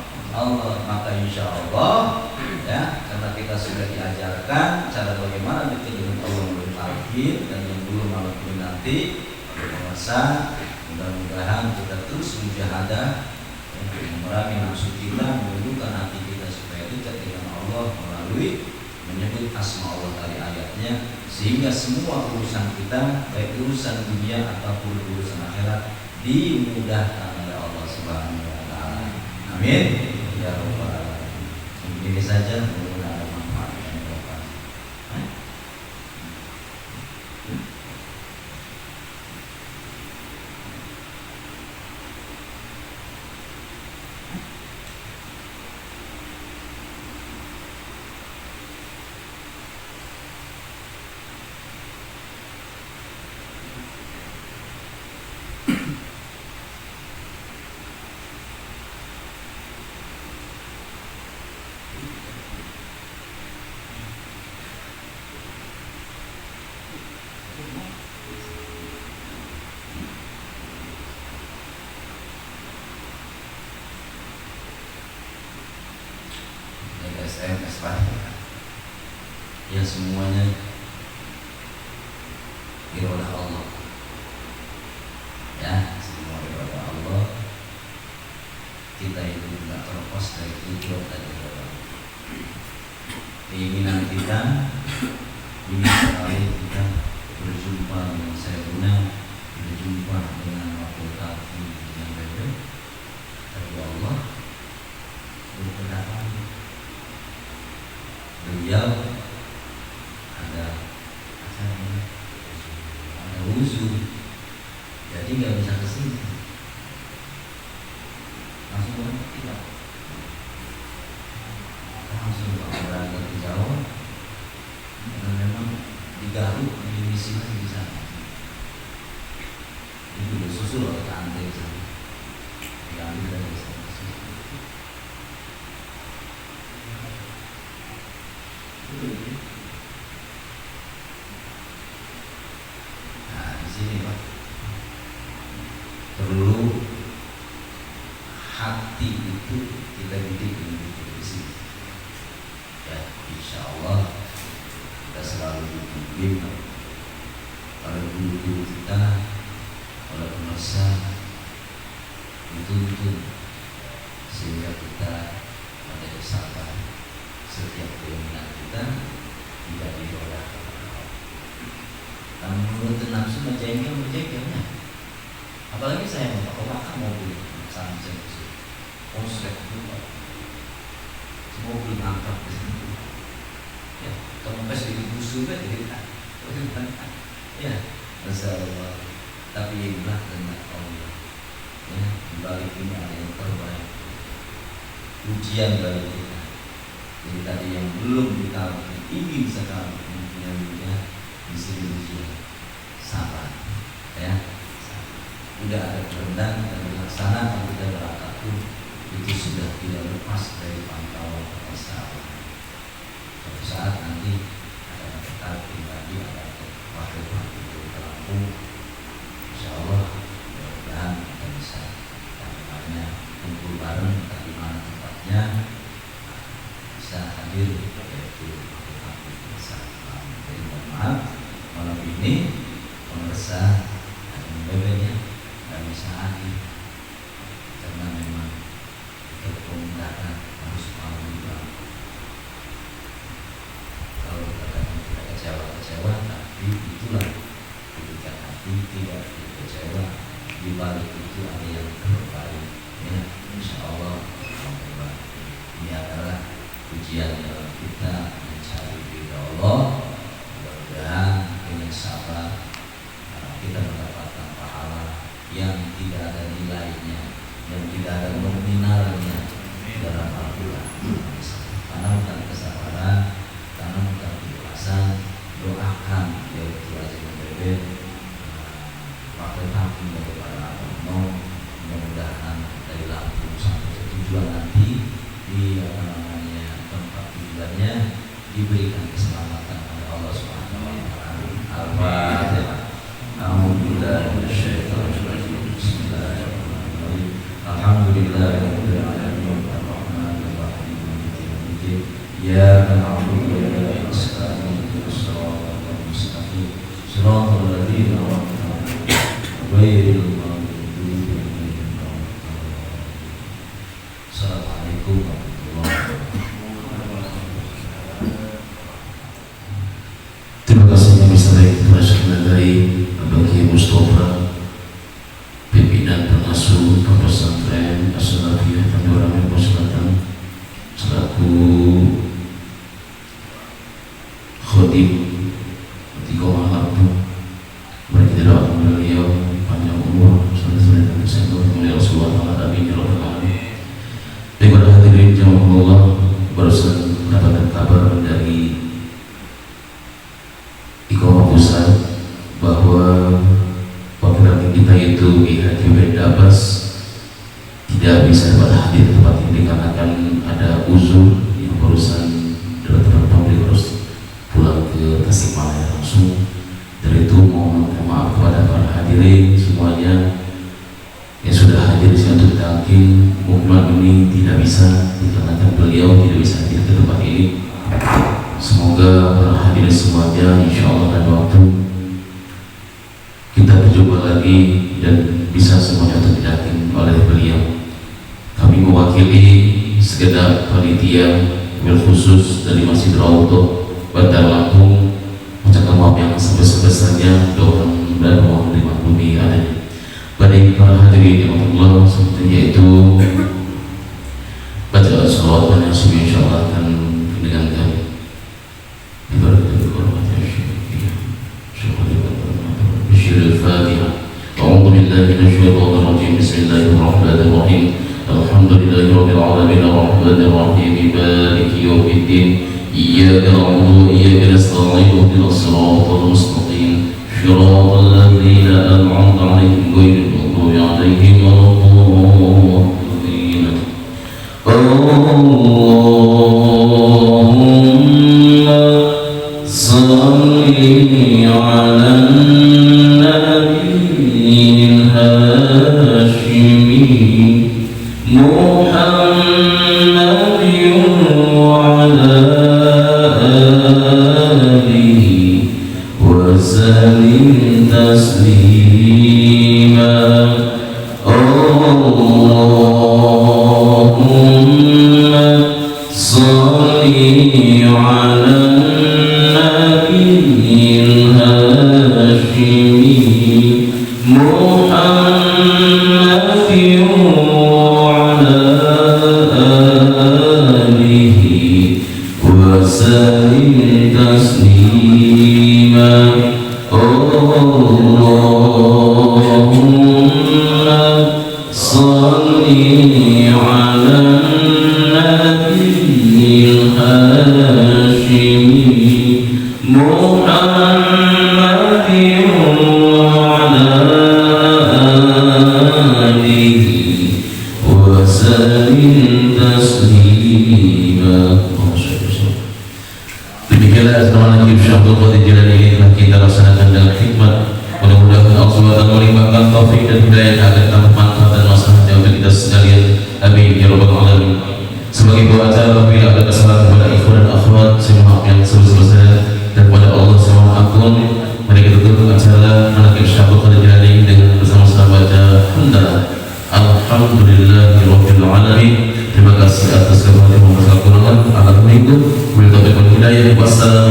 Maka insya Allah, ya, karena kita sudah diajarkan cara bagaimana dekat dengan Allah melalui talqin, dan yang belum malam nanti puasa, mudah-mudahan kita terus mujahadah, memerangi nafsu kita, menundukkan hati kita supaya dekat dengan Allah melalui menyebut asma Allah dari ayatnya, sehingga semua urusan kita, baik urusan dunia ataupun urusan akhirat, dimudahkan oleh Allah Subhanahu wa taala. Amin. Ya Rabbal alamin. Ini saja, mudah-mudahan ada manfaatnya ya Bapak. SMS Pak, ya semuanya irodah Allah, ya semua irodah Allah. Kita itu tidak terlepas dari tujuan dan irodah. Keinginan kita ingin sekali kita berjumpa dengan Sayyidina, berjumpa dengan Wakil Kafir yang berbeda, tapi Allah berpendapat beliau ada wudhu, jadi nggak bisa kesini, langsung tidak, langsung berangkat ke Jawa, dan memang di Garut di misi lagi di sana, itu udah susul oleh kantor sana, diambil dari sana. Nah, di sini Pak, perlu hati itu kita didik di sini. Ya, insya Allah kita selalu dibimbing oleh guru-guru kita, oleh pemirsa, dituntun sehingga kita menjadi sabar. Setiap keinginan kita tidak diroda. Kalau menurut nafsu menjengkelnya. Apalagi saya makan mobil, sama saya konsep dulu, mobil angkat di sini. Ya, kempes di busur kan jadi tak. Ya, Rasulullah. Tapi inilah dengan Allah. Ya, dibalik ini ada yang terbaik. Ujian bagi kita. Jadi tadi yang belum ditaruh ingin sekarang mempunyainya di sini ujian, sabar, ya. Udah ada kerendahan dan dilaksanakan kita berangkat pun itu sudah tidak lepas dari pantauan sabar. Suatu saat nanti akan kita pribadi ada wakil-wakil dari Lampung, insya Allah mudah-mudahan kita bisa namanya kumpul bareng, tapi mana tempatnya bisa hadir, yaitu jadi mohon maaf malam ini pemirsa dan bebeknya nggak bisa hadir karena memang kita pemudakan harus malam juga bagian dalam kita mencari ridha Allah. Mudah-mudahan dengan sabar kita mendapatkan pahala yang tidak ada nilainya, yang tidak ada nominalnya dalam Al-Quran. Tanamkan kesabaran, tanamkan keikhlasan, doakan ya Allah Azza wa Jalla, wakil hakim daripada Allah, mudah-mudahan dari Lampung sampai ke tujuan nanti di tempat tujuannya diberikan keselamatan oleh Allah Subhanahu wa taala. Al-Fatihah. Alhamdulillah minasyaitonir rajim. Bismillahirrahmanirrahim. Alhamdulillahirabbil alamin. Arrahmanir rahim. Maliki yaumiddin. Iyyaka na'budu wa iyyaka nasta'in. Ihdinas siratal mustaqim. Shiratal ladzina an'amta 'alaihim ghairil maghdubi 'alaihim waladdallin. Assalamualaikum warahmatullahi wabarakatuh.
Terima kasih yang bisa dari Abang Kiai Mustafa, pimpinan pengasuh Pondok Pesantren As-Salafiyah Tanjung Selatan, selaku khotib di Kota Lampung. Mari kita doakan beliau panjang umur, saudara-saudara kesehatan oleh Rasulullah SAW. Amin ya rabbal alamin. Baik, para hadirin jamaah Allah, barusan mendapatkan kabar dari Iqamah Pusat bahwa wakil kita itu Haji Ubaid Abbas tidak bisa dapat hadir di tempat ini dikarenakan ada uzur yang barusan teman-teman beliau harus pulang ke Tasikmalaya langsung. Dari itu mohon maaf kepada para hadirin semuanya yang sudah hadir di sini untuk talqin. Mukmin ini tidak bisa dikarenakan beliau tidak bisa hadir ke tempat ini. Semoga para hadirin semuanya insyaallah pada waktu kita berjumpa lagi dan bisa semuanya terdidakin oleh beliau. Kami mewakili segenap panitia khusus dari Masjid Raudhah Bandar Lampung mengucapkan maaf yang sebesar-besarnya, doa dan mohon dimaklumi adanya. Bagi para hadirin yang Allah yaitu baca salawat dan yasin insyaallah akan didengarkan. الفاتحة. أعوذ بالله من الشيطان الرجيم. بسم الله الرحمن الرحيم. الحمد لله رب العالمين الرحمن الرحيم مالك يوم الدين. إياك نعبد وإياك نستعين اهدنا الصراط المستقيم صراط الذين أنعمت عليهم غير المغضوب عليهم ولا الضالين. اللهم صل على محمد وعلى آله وسلم تسليما. اللهم صل على النبي الهاشمي محمد وعلى آله وسلم تسليما. اللهم صل على النبي الهاشمي محمد وعلى آله وسلم تسليما. Demikianlah asrama Najib Syahbul Qadir Jilani ini telah kita laksanakan dengan hikmat. Mudah-mudahan Allah SWT melimpahkan taufik dan hidayah agar dapat manfaat dan maslahat untuk kita sekalian. Amin ya rabbal alamin. Sebagai doa acara bila ada kesalahan kepada ikhwan dan akhwat, saya mohon yang sebesar-besarnya dan kepada Allah saya mohon ampun. Mari kita tutup acara Najib Syahbul Qadir Jilani dengan bersama-sama baca hamdalah. Alhamdulillahirabbil alamin. Terima kasih atas kehadiran Assalamualaikum warahmatullahi wabarakatuh. Wassalamualaikum warahmatullahi wabarakatuh.